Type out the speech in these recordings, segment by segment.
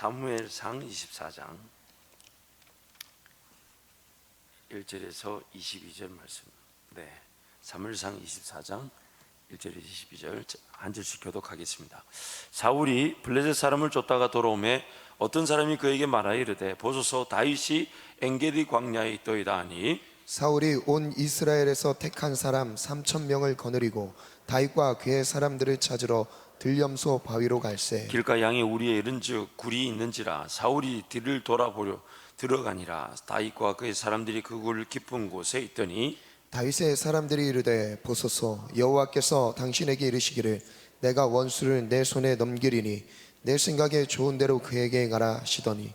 사무엘상 24장 1절에서 22절 말씀. 네, 사무엘상 24장 1절에서 22절 한 절씩 교독하겠습니다. 사울이 블레셋 사람을 쫓다가 돌아오매 어떤 사람이 그에게 말하여 이르되 보소서 다윗이 엔게디 광야에 있더이다 하니 사울이 온 이스라엘에서 택한 사람 3,000명을 거느리고 다윗과 그의 사람들을 찾으러 들염소 바위로 갈새 길가 양의 우리에 이른즉 굴이 있는지라 사울이 뒤를 돌아보려 들어가니라. 다윗과 그의 사람들이 그 굴 깊은 곳에 있더니 다윗의 사람들이 이르되 보소서 여호와께서 당신에게 이르시기를 내가 원수를 내 손에 넘기리니 내 생각에 좋은 대로 그에게 행하라 하시더니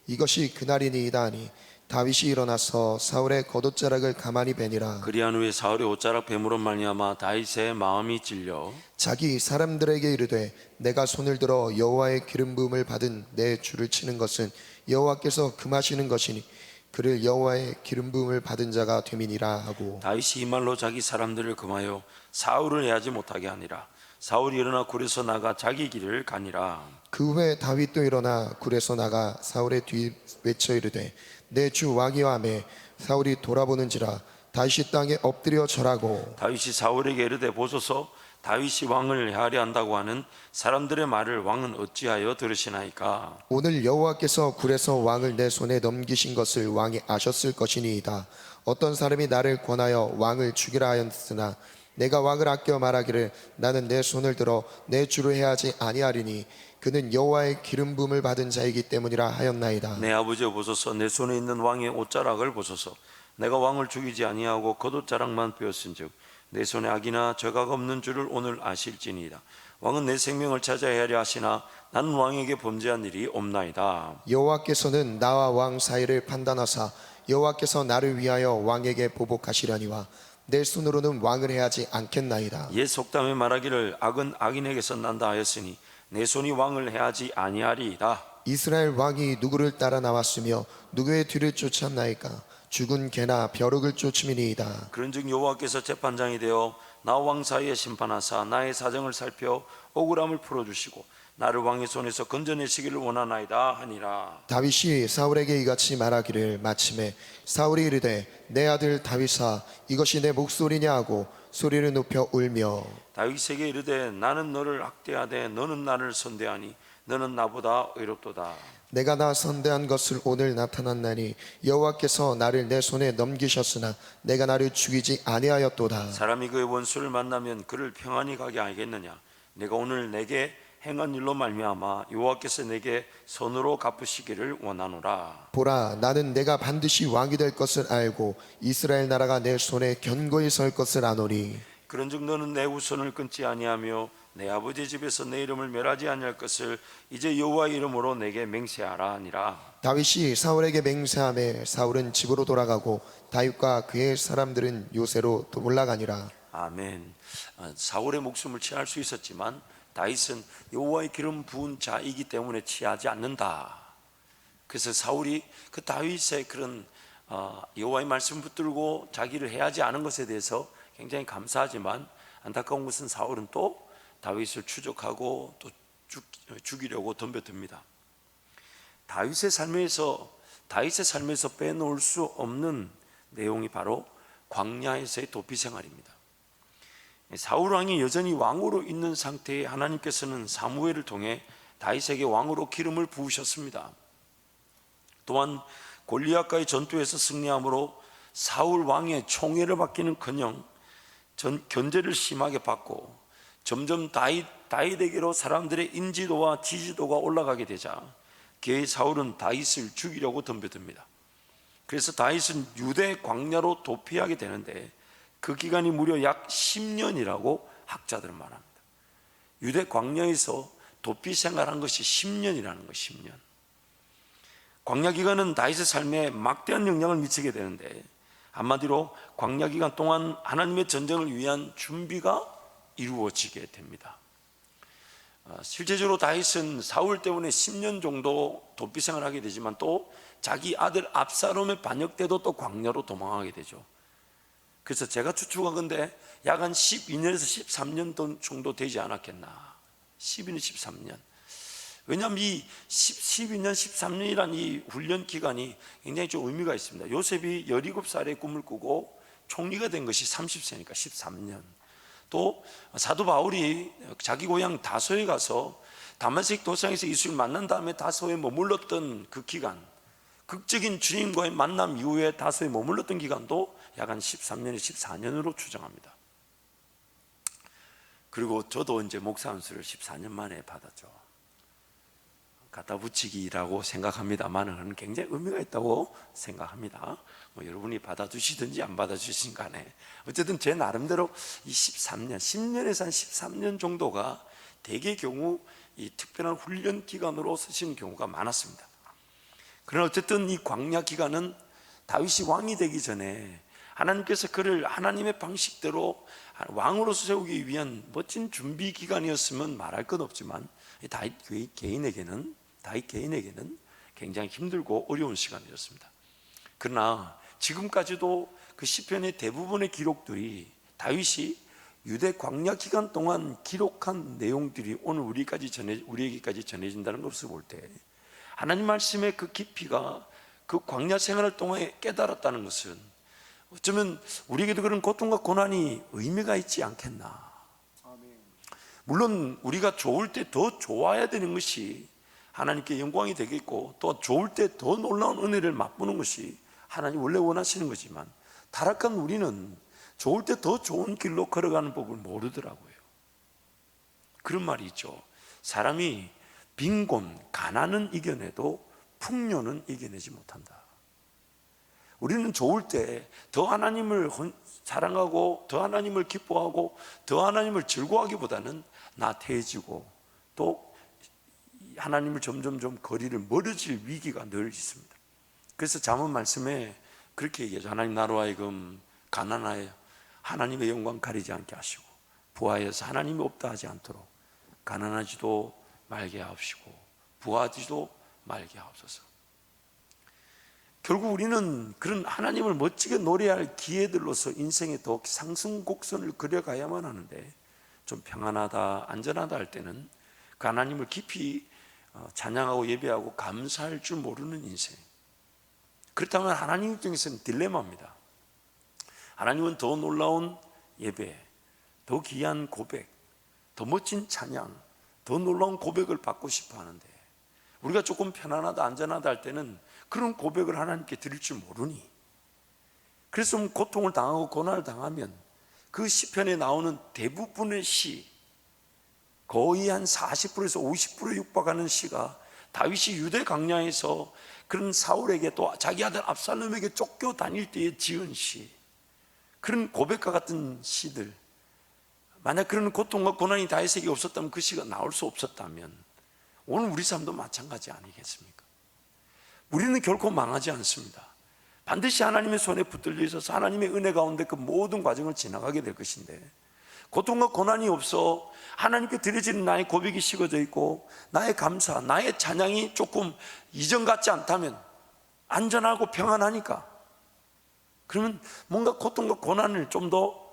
이것이 그날이니이다 하니 다윗이 일어나서 사울의 겉옷자락을 가만히 베니라. 그리한 후에 사울의 옷자락 베므로 말미암아 다윗의 마음이 찔려 자기 사람들에게 이르되 내가 손을 들어 여호와의 기름 부음을 받은 내 주를 치는 것은 여호와께서 금하시는 것이니 그를 여호와의 기름 부음을 받은 자가 됨이니라 하고 다윗이 이 말로 자기 사람들을 금하여 사울을 해하지 못하게 하니라. 사울이 일어나 굴에서 나가 자기 길을 가니라. 그 후에 다윗도 일어나 굴에서 나가 사울의 뒤 외쳐 이르되 내 주 왕이와 하매 사울이 돌아보는지라 다윗이 땅에 엎드려 절하고 다윗이 사울에게 이르되 보소서 다윗이 왕을 해하려 한다고 하는 사람들의 말을 왕은 어찌하여 들으시나이까. 오늘 여호와께서 굴에서 왕을 내 손에 넘기신 것을 왕이 아셨을 것이니이다. 어떤 사람이 나를 권하여 왕을 죽이라 하였으나 내가 왕을 아껴 말하기를 나는 내 손을 들어 내 주를 해하지 아니하리니 그는 여호와의 기름 부음을 받은 자이기 때문이라 하였나이다. 내 아버지여 보소서 내 손에 있는 왕의 옷자락을 보소서. 내가 왕을 죽이지 아니하고 겉옷자락만 베었은즉 내 손에 악이나 죄가 없는 줄을 오늘 아실지니이다. 왕은 내 생명을 찾아야 하려 하시나 나는 왕에게 범죄한 일이 없나이다. 여호와께서는 나와 왕 사이를 판단하사 여호와께서 나를 위하여 왕에게 보복하시려니와 내 손으로는 왕을 해하지 않겠나이다. 옛 속담에 말하기를 악은 악인에게서 난다 하였으니 내 손이 왕을 해하지 아니하리이다. 이스라엘 왕이 누구를 따라 나왔으며 누구의 뒤를 쫓았나이까. 죽은 개나 벼룩을 쫓음이니이다. 그런즉 여호와께서 재판장이 되어 나와 왕 사이에 심판하사 나의 사정을 살펴 억울함을 풀어주시고 나를 왕의 손에서 건져내시기를 원하나이다 하니라. 다윗이 사울에게 이같이 말하기를 마침에 사울이 이르되 내 아들 다윗아 이것이 내 목소리냐 하고 소리를 높여 울며 다윗에게 이르되 나는 너를 학대하되 너는 나를 선대하니 너는 나보다 의롭도다. 내가 나 선대한 것을 오늘 나타났나니 여호와께서 나를 내 손에 넘기셨으나 내가 나를 죽이지 아니하였도다. 사람이 그의 원수를 만나면 그를 평안히 가게 하겠느냐. 내가 오늘 내게 행한 일로 말미암아 여호와께서 내게 선으로 갚으시기를 원하노라. 보라 나는 내가 반드시 왕이 될 것을 알고 이스라엘 나라가 내 손에 견고히 설 것을 아노니 그런즉 너는 내 후손을 끊지 아니하며 내 아버지 집에서 내 이름을 멸하지 아니할 것을 이제 여호와의 이름으로 내게 맹세하라 하니라. 다윗이 사울에게 맹세하매 사울은 집으로 돌아가고 다윗과 그의 사람들은 요새로 올라가니라. 아멘. 사울의 목숨을 취할 수 있었지만 다윗은 여호와의 기름 부은 자이기 때문에 취하지 않는다. 그래서 사울이 그 다윗의 그런 여호와의 말씀 붙들고 자기를 해하지 않은 것에 대해서 굉장히 감사하지만 안타까운 것은 사울은 또 다윗을 추적하고 또 죽이려고 덤벼듭니다. 다윗의 삶에서 빼놓을 수 없는 내용이 바로 광야에서의 도피 생활입니다. 사울 왕이 여전히 왕으로 있는 상태에 하나님께서는 사무엘을 통해 다윗에게 왕으로 기름을 부으셨습니다. 또한 골리앗과의 전투에서 승리함으로 사울 왕의 총애를 받기는커녕 견제를 심하게 받고 점점 다윗에게로 사람들의 인지도와 지지도가 올라가게 되자 그의 사울은 다윗을 죽이려고 덤벼듭니다. 그래서 다윗은 유대 광야로 도피하게 되는데 그 기간이 무려 약 10년이라고 학자들은 말합니다. 유대 광야에서 도피 생활한 것이 10년이라는 것, 10년. 광야 기간은 다윗의 삶에 막대한 영향을 미치게 되는데 한마디로 광야 기간 동안 하나님의 전쟁을 위한 준비가 이루어지게 됩니다. 실제적으로 다윗은 사울 때문에 10년 정도 도피 생활을 하게 되지만 또 자기 아들 압살롬의 반역 때도 또 광야로 도망하게 되죠. 그래서 제가 추측하건대 약 한 12년에서 13년 정도 되지 않았겠나. 12년, 13년. 왜냐하면 이 12년, 13년이라는 이 훈련 기간이 굉장히 좀 의미가 있습니다. 요셉이 17살에 꿈을 꾸고 총리가 된 것이 30세니까 13년. 또 사도 바울이 자기 고향 다소에 가서 다마스크 도상에서 예수를 만난 다음에 다소에 머물렀던 그 기간, 극적인 주님과의 만남 이후에 다소에 머물렀던 기간도 약 한 13년에서 14년으로 추정합니다. 그리고 저도 이제 목사 안수를 14년 만에 받았죠. 갖다 붙이기라고 생각합니다만 굉장히 의미가 있다고 생각합니다. 여러분이 받아주시든지 안 받아주시든 간에 어쨌든 제 나름대로 이 13년, 10년에서 한 13년 정도가 대개 경우 이 특별한 훈련 기간으로 쓰시는 경우가 많았습니다. 그러나 어쨌든 이 광야 기간은 다윗이 왕이 되기 전에 하나님께서 그를 하나님의 방식대로 왕으로 세우기 위한 멋진 준비 기간이었으면 말할 것 없지만 다윗 개인에게는 굉장히 힘들고 어려운 시간이었습니다. 그러나 지금까지도 그 시편의 대부분의 기록들이 다윗이 유대 광야 기간 동안 기록한 내용들이 오늘 우리에게까지 전해진다는 것을 볼 때 하나님 말씀의 그 깊이가 그 광야 생활을 통해 깨달았다는 것은 어쩌면 우리에게도 그런 고통과 고난이 의미가 있지 않겠나. 물론 우리가 좋을 때 더 좋아야 되는 것이 하나님께 영광이 되겠고, 또 좋을 때 더 놀라운 은혜를 맛보는 것이 하나님 원래 원하시는 거지만, 타락한 우리는 좋을 때 더 좋은 길로 걸어가는 법을 모르더라고요. 그런 말이 있죠. 사람이 빈곤, 가난은 이겨내도 풍요는 이겨내지 못한다. 우리는 좋을 때 더 하나님을 사랑하고 더 하나님을 기뻐하고 더 하나님을 즐거워하기보다는 나태해지고 또 하나님을 점점 거리를 멀어질 위기가 늘 있습니다. 그래서 잠언 말씀에 그렇게 얘기하죠. 하나님 나로 하여금 가난하여 하나님의 영광 가리지 않게 하시고, 부하여서 하나님이 없다 하지 않도록 가난하지도 말게 하옵시고 부하지도 말게 하옵소서. 결국 우리는 그런 하나님을 멋지게 노래할 기회들로서 인생의 더 상승곡선을 그려가야만 하는데, 좀 평안하다, 안전하다 할 때는 그 하나님을 깊이 찬양하고 예배하고 감사할 줄 모르는 인생. 그렇다면 하나님 입장에서는 딜레마입니다. 하나님은 더 놀라운 예배, 더 귀한 고백, 더 멋진 찬양, 더 놀라운 고백을 받고 싶어 하는데, 우리가 조금 편안하다, 안전하다 할 때는 그런 고백을 하나님께 드릴 줄 모르니, 그래서 고통을 당하고 고난을 당하면 그 시편에 나오는 대부분의 시, 거의 한 40%에서 50% 육박하는 시가 다윗이 유대 광야에서 그런 사울에게 또 자기 아들 압살롬에게 쫓겨 다닐 때에 지은 시, 그런 고백과 같은 시들, 만약 그런 고통과 고난이 다윗에게 없었다면, 그 시가 나올 수 없었다면 오늘 우리 삶도 마찬가지 아니겠습니까? 우리는 결코 망하지 않습니다. 반드시 하나님의 손에 붙들려 있어서 하나님의 은혜 가운데 그 모든 과정을 지나가게 될 것인데, 고통과 고난이 없어 하나님께 드려지는 나의 고백이 식어져 있고 나의 감사, 나의 찬양이 조금 이전 같지 않다면, 안전하고 평안하니까, 그러면 뭔가 고통과 고난을 좀 더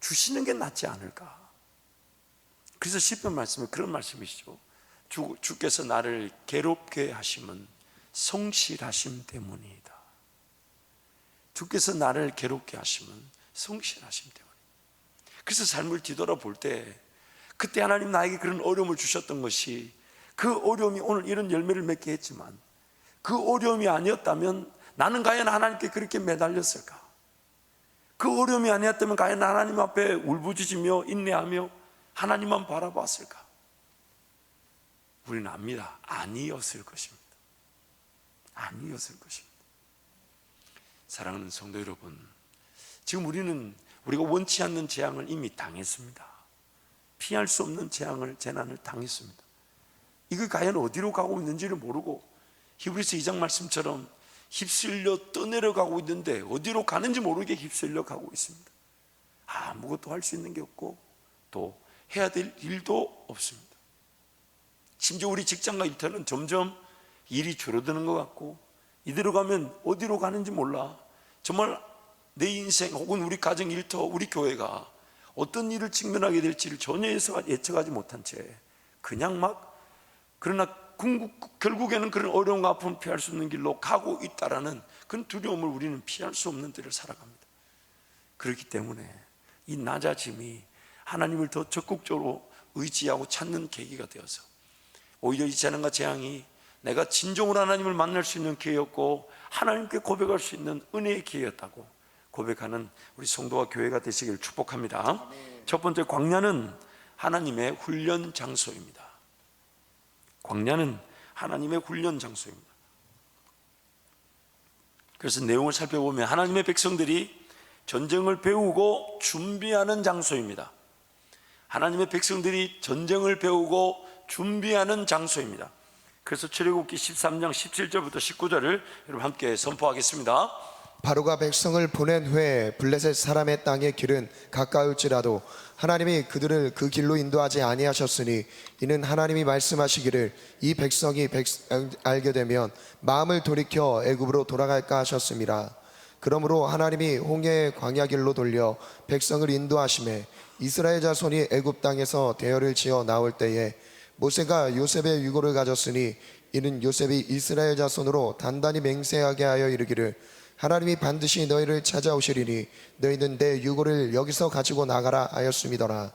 주시는 게 낫지 않을까. 그래서 시편 말씀은 그런 말씀이시죠. 주께서 나를 괴롭게 하심은 성실하심 때문이다. 주께서 나를 괴롭게 하심은 성실하심 때문이다. 그래서 삶을 뒤돌아볼 때 그때 하나님 나에게 그런 어려움을 주셨던 것이, 그 어려움이 오늘 이런 열매를 맺게 했지만 그 어려움이 아니었다면 나는 과연 하나님께 그렇게 매달렸을까? 그 어려움이 아니었다면 과연 하나님 앞에 울부짖으며 인내하며 하나님만 바라봤을까? 우리는 압니다. 아니었을 것입니다. 아니었을 것입니다. 사랑하는 성도 여러분, 지금 우리가 원치 않는 재앙을 이미 당했습니다. 피할 수 없는 재난을 당했습니다. 이거 과연 어디로 가고 있는지를 모르고 히브리서 2장 말씀처럼 휩쓸려 떠내려가고 있는데, 어디로 가는지 모르게 휩쓸려 가고 있습니다. 아무것도 할 수 있는 게 없고 또 해야 될 일도 없습니다. 심지어 우리 직장과 일터는 점점 일이 줄어드는 것 같고, 이대로 가면 어디로 가는지 몰라. 정말 내 인생 혹은 우리 가정, 일터, 우리 교회가 어떤 일을 직면하게 될지를 전혀 예측하지 못한 채 그냥 막 그러나 결국에는 그런 어려움과 아픔을 피할 수 있는 길로 가고 있다라는 그런 두려움을 우리는 피할 수 없는 길을 살아갑니다. 그렇기 때문에 이 낮아짐이 하나님을 더 적극적으로 의지하고 찾는 계기가 되어서 오히려 이 재난과 재앙이 내가 진정으로 하나님을 만날 수 있는 기회였고 하나님께 고백할 수 있는 은혜의 기회였다고 고백하는 우리 성도와 교회가 되시길 축복합니다. 첫 번째, 광야는 하나님의 훈련 장소입니다. 광야는 하나님의 훈련 장소입니다. 그래서 내용을 살펴보면 하나님의 백성들이 전쟁을 배우고 준비하는 장소입니다. 하나님의 백성들이 전쟁을 배우고 준비하는 장소입니다. 그래서 출애굽기 13장 17절부터 19절을 여러분 함께 선포하겠습니다. 바로가 백성을 보낸 후에 블레셋 사람의 땅의 길은 가까울지라도 하나님이 그들을 그 길로 인도하지 아니하셨으니 이는 하나님이 말씀하시기를 이 백성이 알게 되면 마음을 돌이켜 애굽으로 돌아갈까 하셨습니다. 그러므로 하나님이 홍해의 광야 길로 돌려 백성을 인도하심에 이스라엘 자손이 애굽 땅에서 대열을 지어 나올 때에 모세가 요셉의 유고를 가졌으니 이는 요셉이 이스라엘 자손으로 단단히 맹세하게 하여 이르기를 하나님이 반드시 너희를 찾아오시리니 너희는 내 유고를 여기서 가지고 나가라 하였음이더라.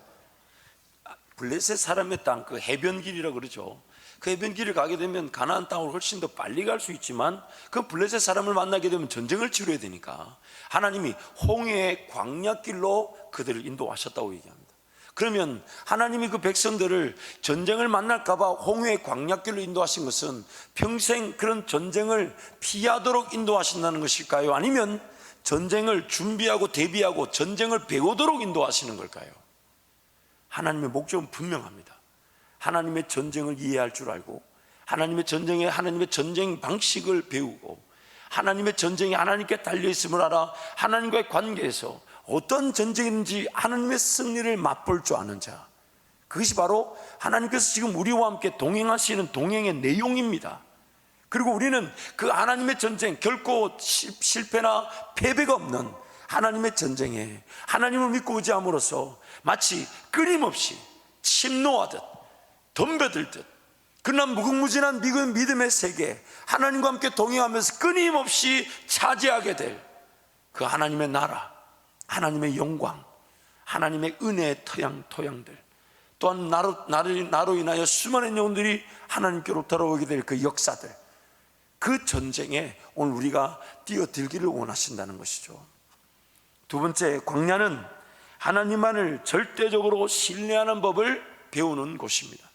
블레셋 사람의 땅, 그 해변길이라고 그러죠. 그 해변길을 가게 되면 가나안 땅으로 훨씬 더 빨리 갈 수 있지만 그 블레셋 사람을 만나게 되면 전쟁을 치러야 되니까 하나님이 홍해의 광야길로 그들을 인도하셨다고 얘기합니다. 그러면 하나님이 그 백성들을 전쟁을 만날까봐 홍해의 광야길로 인도하신 것은 평생 그런 전쟁을 피하도록 인도하신다는 것일까요? 아니면 전쟁을 준비하고 대비하고 전쟁을 배우도록 인도하시는 걸까요? 하나님의 목적은 분명합니다. 하나님의 전쟁을 이해할 줄 알고 하나님의 전쟁 방식을 배우고 하나님의 전쟁이 하나님께 달려있음을 알아 하나님과의 관계에서 어떤 전쟁인지 하나님의 승리를 맛볼 줄 아는 자, 그것이 바로 하나님께서 지금 우리와 함께 동행하시는 동행의 내용입니다. 그리고 우리는 그 하나님의 전쟁, 결코 실패나 패배가 없는 하나님의 전쟁에 하나님을 믿고 의지함으로써 마치 끊임없이 침노하듯 덤벼들듯 그러나 무궁무진한 믿음의 세계, 하나님과 함께 동행하면서 끊임없이 차지하게 될 그 하나님의 나라, 하나님의 영광, 하나님의 은혜의 토양들, 또한 나로 인하여 수많은 영혼들이 하나님께로 돌아오게 될 그 역사들, 그 전쟁에 오늘 우리가 뛰어들기를 원하신다는 것이죠. 두 번째, 광야는 하나님만을 절대적으로 신뢰하는 법을 배우는 곳입니다.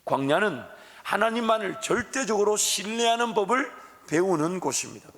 광야는 하나님만을 절대적으로 신뢰하는 법을 배우는 곳입니다.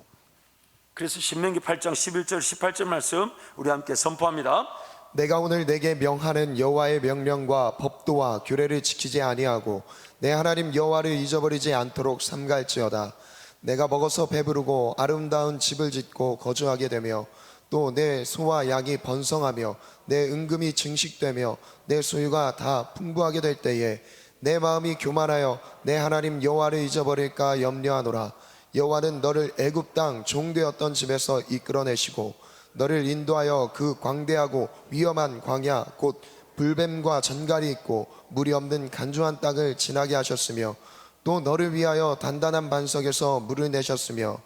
그래서 신명기 8장 11절 18절 말씀 우리 함께 선포합니다. 내가 오늘 내게 명하는 여호와의 명령과 법도와 규례를 지키지 아니하고 내 하나님 여호와를 잊어버리지 않도록 삼갈지어다. 내가 먹어서 배부르고 아름다운 집을 짓고 거주하게 되며 또 내 소와 양이 번성하며 내 은금이 증식되며 내 소유가 다 풍부하게 될 때에 내 마음이 교만하여 내 하나님 여호와를 잊어버릴까 염려하노라. 여호와는 너를 애굽 땅 종되었던 집에서 이끌어내시고 너를 인도하여 그 광대하고 위험한 광야 곧 불뱀과 전갈이 있고 물이 없는 간조한 땅을 지나게 하셨으며 또 너를 위하여 단단한 반석에서 물을 내셨으며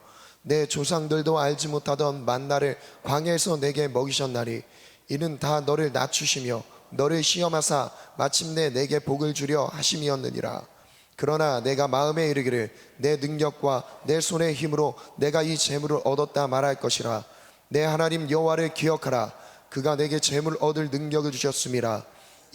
내 조상들도 알지 못하던 만나를 광야에서 내게 먹이셨나니 이는 다 너를 낮추시며 너를 시험하사 마침내 내게 복을 주려 하심이었느니라. 그러나 내가 마음에 이르기를 내 능력과 내 손의 힘으로 내가 이 재물을 얻었다 말할 것이라. 내 하나님 여호와를 기억하라. 그가 내게 재물 얻을 능력을 주셨음이라.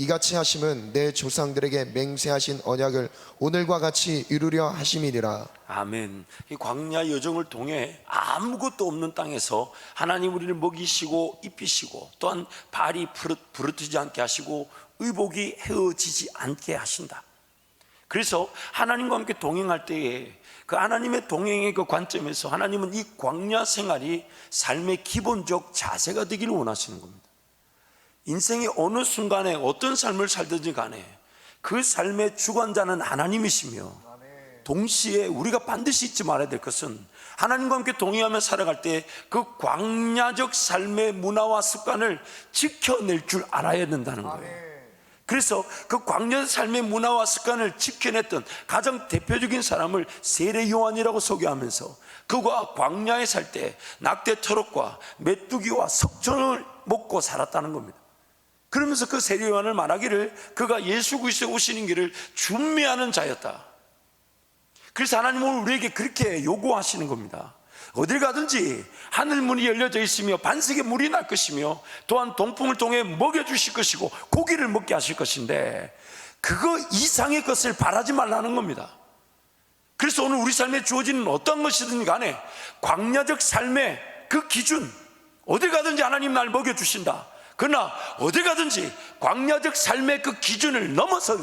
이같이 하심은 내 조상들에게 맹세하신 언약을 오늘과 같이 이루려 하심이니라. 아멘. 이 광야 여정을 통해 아무것도 없는 땅에서 하나님 우리를 먹이시고 입히시고 또한 발이 부르트지 않게 하시고 의복이 헤어지지 않게 하신다. 그래서 하나님과 함께 동행할 때에 그 하나님의 동행의 그 관점에서 하나님은 이 광야 생활이 삶의 기본적 자세가 되기를 원하시는 겁니다. 인생의 어느 순간에 어떤 삶을 살든지 간에 그 삶의 주관자는 하나님이시며 동시에 우리가 반드시 잊지 말아야 될 것은 하나님과 함께 동행하며 살아갈 때 그 광야적 삶의 문화와 습관을 지켜낼 줄 알아야 된다는 거예요. 그래서 그 광야 삶의 문화와 습관을 지켜냈던 가장 대표적인 사람을 세례 요한이라고 소개하면서 그가 광야에 살 때 낙대 터럭과 메뚜기와 석전을 먹고 살았다는 겁니다. 그러면서 그 세례 요한을 말하기를 그가 예수 그리스도의 오시는 길을 준비하는 자였다. 그래서 하나님은 우리에게 그렇게 요구하시는 겁니다. 어딜 가든지 하늘 문이 열려져 있으며 반석에 물이 날 것이며 또한 동풍을 통해 먹여주실 것이고 고기를 먹게 하실 것인데 그거 이상의 것을 바라지 말라는 겁니다. 그래서 오늘 우리 삶에 주어지는 어떤 것이든 간에 광야적 삶의 그 기준, 어딜 가든지 하나님 날 먹여주신다. 그러나 어딜 가든지 광야적 삶의 그 기준을 넘어서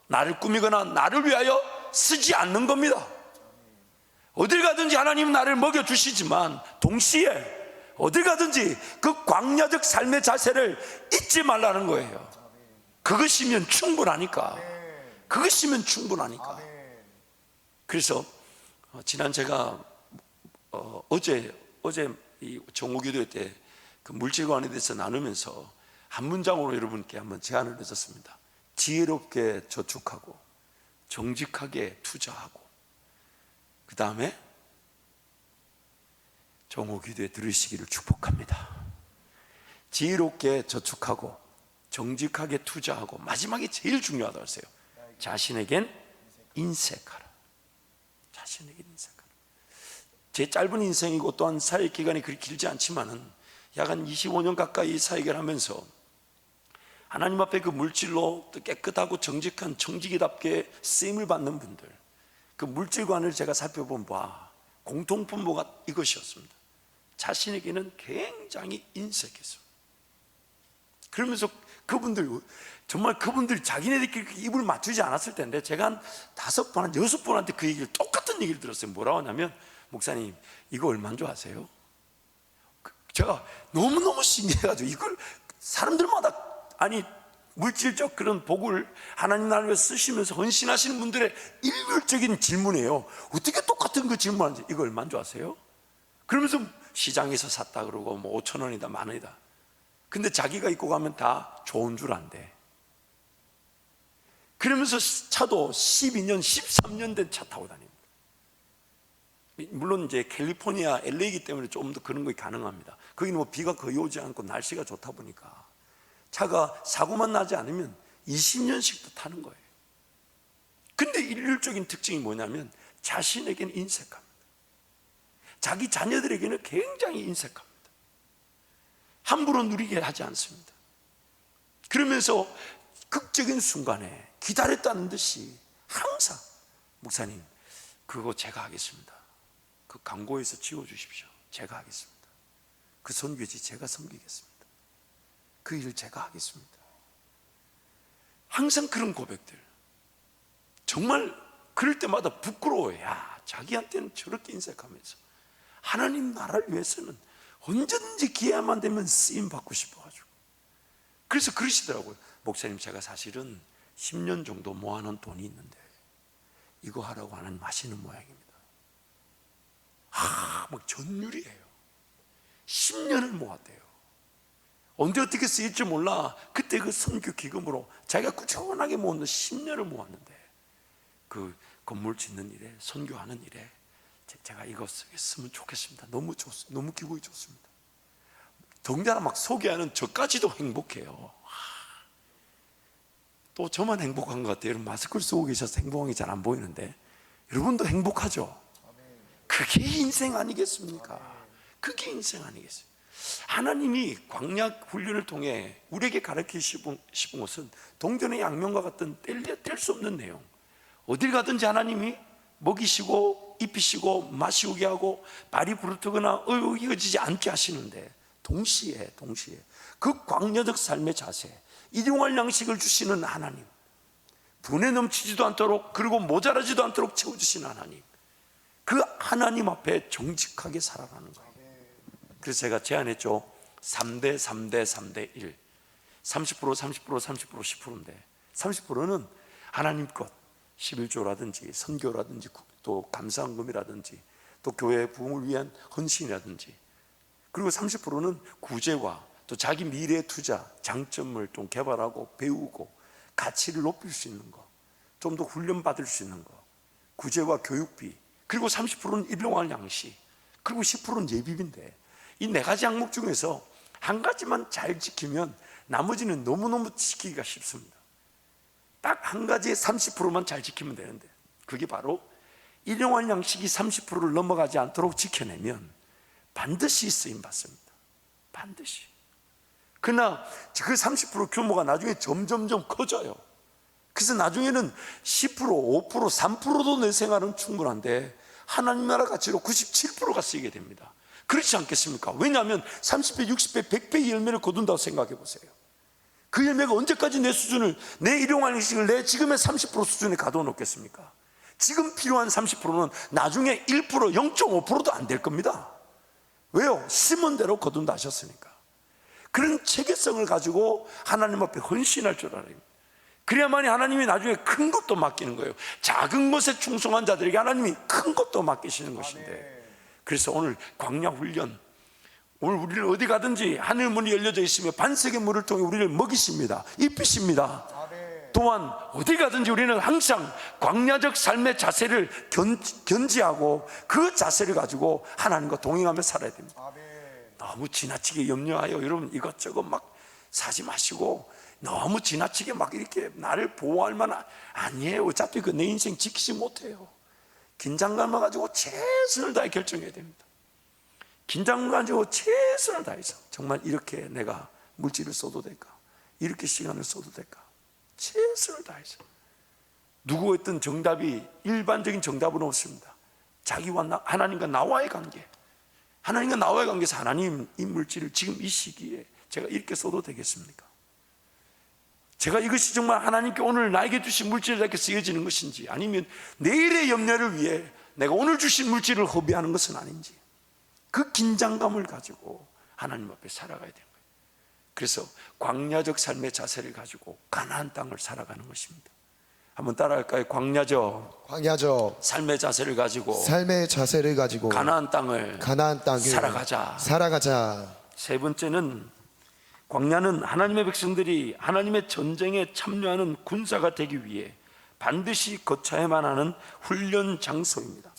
나를 꾸미거나 나를 위하여 쓰지 않는 겁니다. 어딜 가든지 하나님은 나를 먹여주시지만 동시에 어딜 가든지 그 광야적 삶의 자세를 잊지 말라는 거예요. 그것이면 충분하니까. 그것이면 충분하니까. 그래서 지난 제가 어제 이 정오기도 때 그 물질관에 대해서 나누면서 한 문장으로 여러분께 한번 제안을 했었습니다. 지혜롭게 저축하고 정직하게 투자하고 그 다음에 정오기도에 들으시기를 축복합니다. 지혜롭게 저축하고 정직하게 투자하고 마지막에 제일 중요하다고 했어요. 자신에겐 인색하라. 자신에겐 인색하라. 제 짧은 인생이고 또한 사역 기간이 그리 길지 않지만은 약 한 25년 가까이 사역을 하면서 하나님 앞에 그 물질로 깨끗하고 정직한 정직이답게 쓰임을 받는 분들, 그 물질관을 제가 살펴본 바 공통분모가 이것이었습니다. 자신에게는 굉장히 인색했어요. 그러면서 그분들 정말 그분들이 자기네들끼리 입을 맞추지 않았을 텐데 제가 한 5번, 한 6번한테 그 얘기를 똑같은 얘기를 들었어요. 뭐라고 하냐면 목사님 이거 얼마인 줄 아세요? 제가 너무너무 신기해가지고 이걸 사람들마다 아니 물질적 그런 복을 하나님 나라를 위해 쓰시면서 헌신하시는 분들의 일률적인 질문이에요. 어떻게 똑같은 그 질문하는지 이거 얼마인 줄 아세요? 그러면서 시장에서 샀다 그러고 뭐 5천 원이다 만 원이다. 근데 자기가 입고 가면 다 좋은 줄 안대. 그러면서 차도 12년 13년 된 차 타고 다닙니다. 물론 이제 캘리포니아 LA이기 때문에 좀 더 그런 것이 가능합니다. 거기는 뭐 비가 거의 오지 않고 날씨가 좋다 보니까 차가 사고만 나지 않으면 20년씩도 타는 거예요. 근데 일률적인 특징이 뭐냐면 자신에게는 인색합니다. 자기 자녀들에게는 굉장히 인색합니다. 함부로 누리게 하지 않습니다. 그러면서 극적인 순간에 기다렸다는 듯이 항상 목사님 그거 제가 하겠습니다. 그 광고에서 지워주십시오. 제가 하겠습니다. 그 선교지 제가 섬기겠습니다. 그 일을 제가 하겠습니다. 항상 그런 고백들 정말 그럴 때마다 부끄러워요. 야, 자기한테는 저렇게 인색하면서 하나님 나라를 위해서는 언제든지 기회만 되면 쓰임 받고 싶어가지고 그래서 그러시더라고요. 목사님 제가 사실은 10년 정도 모아놓은 돈이 있는데 이거 하라고 하나님 하시는 모양입니다. 막 전율이에요. 10년을 모았대요. 언제 어떻게 쓰일지 몰라. 그때 그 선교 기금으로 자기가 꾸준하게 모은 10년을 모았는데 그 건물 짓는 일에 선교하는 일에 제가 이거 쓰면 좋겠습니다. 너무 좋습니다. 너무 기분이 좋습니다. 덩달아 막 소개하는 저까지도 행복해요. 또 저만 행복한 것 같아요. 여러분 마스크를 쓰고 계셔서 행복한 게 잘 안 보이는데 여러분도 행복하죠? 그게 인생 아니겠습니까? 그게 인생 아니겠어요? 하나님이 광야 훈련을 통해 우리에게 가르치고 싶은 것은 동전의 양면과 같은 뗄 수 없는 내용. 어딜 가든지 하나님이 먹이시고 입히시고 마시우게 하고 발이 부르트거나 어이어지지 않게 하시는데 동시에 그 광야적 삶의 자세, 일용할 양식을 주시는 하나님, 분에 넘치지도 않도록 그리고 모자라지도 않도록 채워주시는 하나님, 그 하나님 앞에 정직하게 살아가는 거예요. 그래서 제가 제안했죠. 3대 3대 3대 1 30% 30% 30% 10%인데 30%는 하나님 것 11조라든지 선교라든지 또 감사헌금이라든지 또 교회 부흥을 위한 헌신이라든지 그리고 30%는 구제와 또 자기 미래의 투자 장점을 좀 개발하고 배우고 가치를 높일 수 있는 거, 좀 더 훈련 받을 수 있는 거, 구제와 교육비, 그리고 30%는 일용할 양식, 그리고 10%는 예비비인데, 이 네 가지 항목 중에서 한 가지만 잘 지키면 나머지는 너무너무 지키기가 쉽습니다. 딱 한 가지에 30%만 잘 지키면 되는데, 그게 바로 일용할 양식이 30%를 넘어가지 않도록 지켜내면 반드시 쓰임 받습니다. 반드시. 그러나 그 30% 규모가 나중에 점점점 커져요. 그래서 나중에는 10%, 5%, 3%도 내 생활은 충분한데 하나님 나라 가치로 97%가 쓰이게 됩니다. 그렇지 않겠습니까? 왜냐하면 30배, 60배, 100배의 열매를 거둔다고 생각해 보세요. 그 열매가 언제까지 내 수준을, 내 일용할 양식을 내 지금의 30% 수준에 가둬 놓겠습니까? 지금 필요한 30%는 나중에 1%, 0.5%도 안 될 겁니다. 왜요? 심은 대로 거둔다 하셨으니까. 그런 체계성을 가지고 하나님 앞에 헌신할 줄 알아야 됩니다. 그래야만이 하나님이 나중에 큰 것도 맡기는 거예요. 작은 것에 충성한 자들에게 하나님이 큰 것도 맡기시는 것인데, 그래서 오늘 광야 훈련, 오늘 우리를 어디 가든지 하늘 문이 열려져 있으며 반석의 물을 통해 우리를 먹이십니다. 입히십니다. 또한 어디 가든지 우리는 항상 광야적 삶의 자세를 견지하고 그 자세를 가지고 하나님과 동행하며 살아야 됩니다. 너무 지나치게 염려하여 여러분 이것저것 막 사지 마시고, 너무 지나치게 막 이렇게 나를 보호할 만한, 아니에요. 어차피 그 내 인생 지키지 못해요. 긴장감을 가지고 최선을 다해 결정해야 됩니다. 긴장감을 가지고 최선을 다해서 정말 이렇게 내가 물질을 써도 될까, 이렇게 시간을 써도 될까, 최선을 다해서. 누구의 어떤 정답이, 일반적인 정답은 없습니다. 자기와 하나님과 나와의 관계, 하나님과 나와의 관계에서 하나님, 이 물질을 지금 이 시기에 제가 이렇게 써도 되겠습니까? 제가 이것이 정말 하나님께 오늘 나에게 주신 물질이 이렇게 쓰여지는 것인지, 아니면 내일의 염려를 위해 내가 오늘 주신 물질을 허비하는 것은 아닌지, 그 긴장감을 가지고 하나님 앞에 살아가야 되는 거예요. 그래서 광야적 삶의 자세를 가지고 가나안 땅을 살아가는 것입니다. 한번 따라할까요? 광야적 삶의 자세를 가지고 가나안 땅을 살아가자. 세 번째는, 광야는 하나님의 백성들이 하나님의 전쟁에 참여하는 군사가 되기 위해 반드시 거쳐야만 하는 훈련 장소입니다.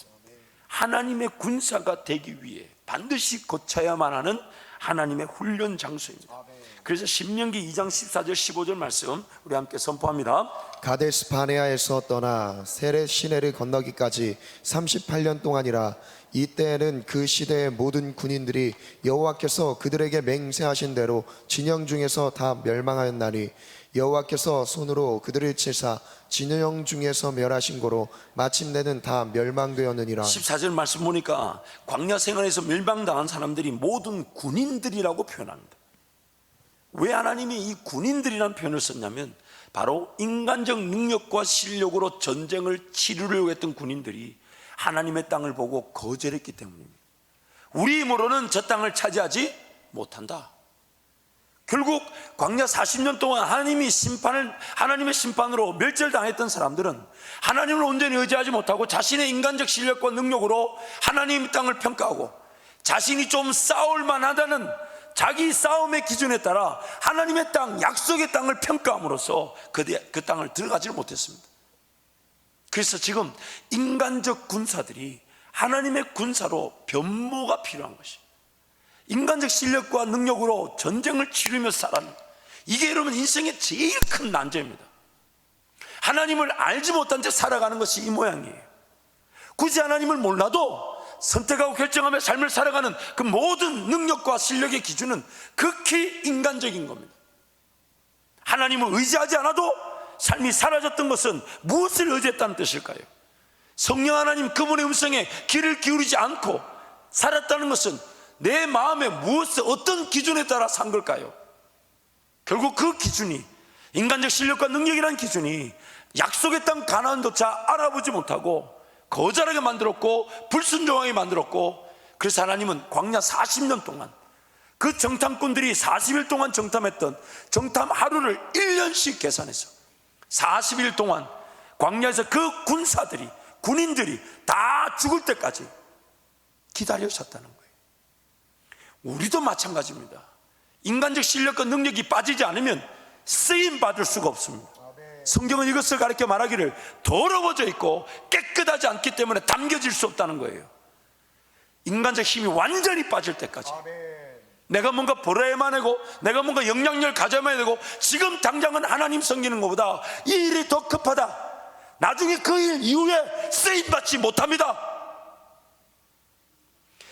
하나님의 군사가 되기 위해 반드시 거쳐야만 하는 하나님의 훈련 장소입니다. 그래서 신명기 2장 14절 15절 말씀 우리 함께 선포합니다. 가데스 바네아에서 떠나 세렛 시내를 건너기까지 38년 동안이라. 이때에는 그 시대의 모든 군인들이 여호와께서 그들에게 맹세하신 대로 진영 중에서 다 멸망하였나니, 여호와께서 손으로 그들을 치사 진영 중에서 멸하신 고로 마침내는 다 멸망되었느니라. 14절 말씀 보니까 광야 생활에서 멸망당한 사람들이 모든 군인들이라고 표현합니다. 왜 하나님이 이 군인들이라는 표현을 썼냐면, 바로 인간적 능력과 실력으로 전쟁을 치르려고 했던 군인들이 하나님의 땅을 보고 거절했기 때문입니다. 우리 힘으로는 저 땅을 차지하지 못한다. 결국 광야 40년 동안 하나님의 심판으로 멸절당했던 사람들은 하나님을 온전히 의지하지 못하고 자신의 인간적 실력과 능력으로 하나님의 땅을 평가하고, 자신이 좀 싸울 만하다는 자기 싸움의 기준에 따라 하나님의 땅, 약속의 땅을 평가함으로써 그 땅을 들어가지 못했습니다. 그래서 지금 인간적 군사들이 하나님의 군사로 변모가 필요한 것이, 인간적 실력과 능력으로 전쟁을 치르며 살아는, 이게 여러분 인생의 제일 큰 난제입니다. 하나님을 알지 못한 채 살아가는 것이 이 모양이에요. 굳이 하나님을 몰라도 선택하고 결정하며 삶을 살아가는 그 모든 능력과 실력의 기준은 극히 인간적인 겁니다. 하나님을 의지하지 않아도 삶이 사라졌던 것은 무엇을 의지했다는 뜻일까요? 성령 하나님 그분의 음성에 귀를 기울이지 않고 살았다는 것은 내 마음에 어떤 기준에 따라 산 걸까요? 결국 그 기준이, 인간적 실력과 능력이라는 기준이 약속의 땅 가나안조차 알아보지 못하고 거절하게 만들었고 불순종하게 만들었고, 그래서 하나님은 광야 40년 동안 그 정탐꾼들이 40일 동안 정탐했던 정탐 하루를 1년씩 계산해서 40일 동안 광야에서 그 군인들이 다 죽을 때까지 기다리셨다는 거예요. 우리도 마찬가지입니다. 인간적 실력과 능력이 빠지지 않으면 쓰임 받을 수가 없습니다. 성경은 이것을 가르쳐 말하기를 더러워져 있고 깨끗하지 않기 때문에 담겨질 수 없다는 거예요. 인간적 힘이 완전히 빠질 때까지. 내가 뭔가 벌어야만 하고 내가 뭔가 영향력을 가져야만 되고 지금 당장은 하나님 섬기는 것보다 이 일이 더 급하다. 나중에 그 일 이후에 쓰임받지 못합니다.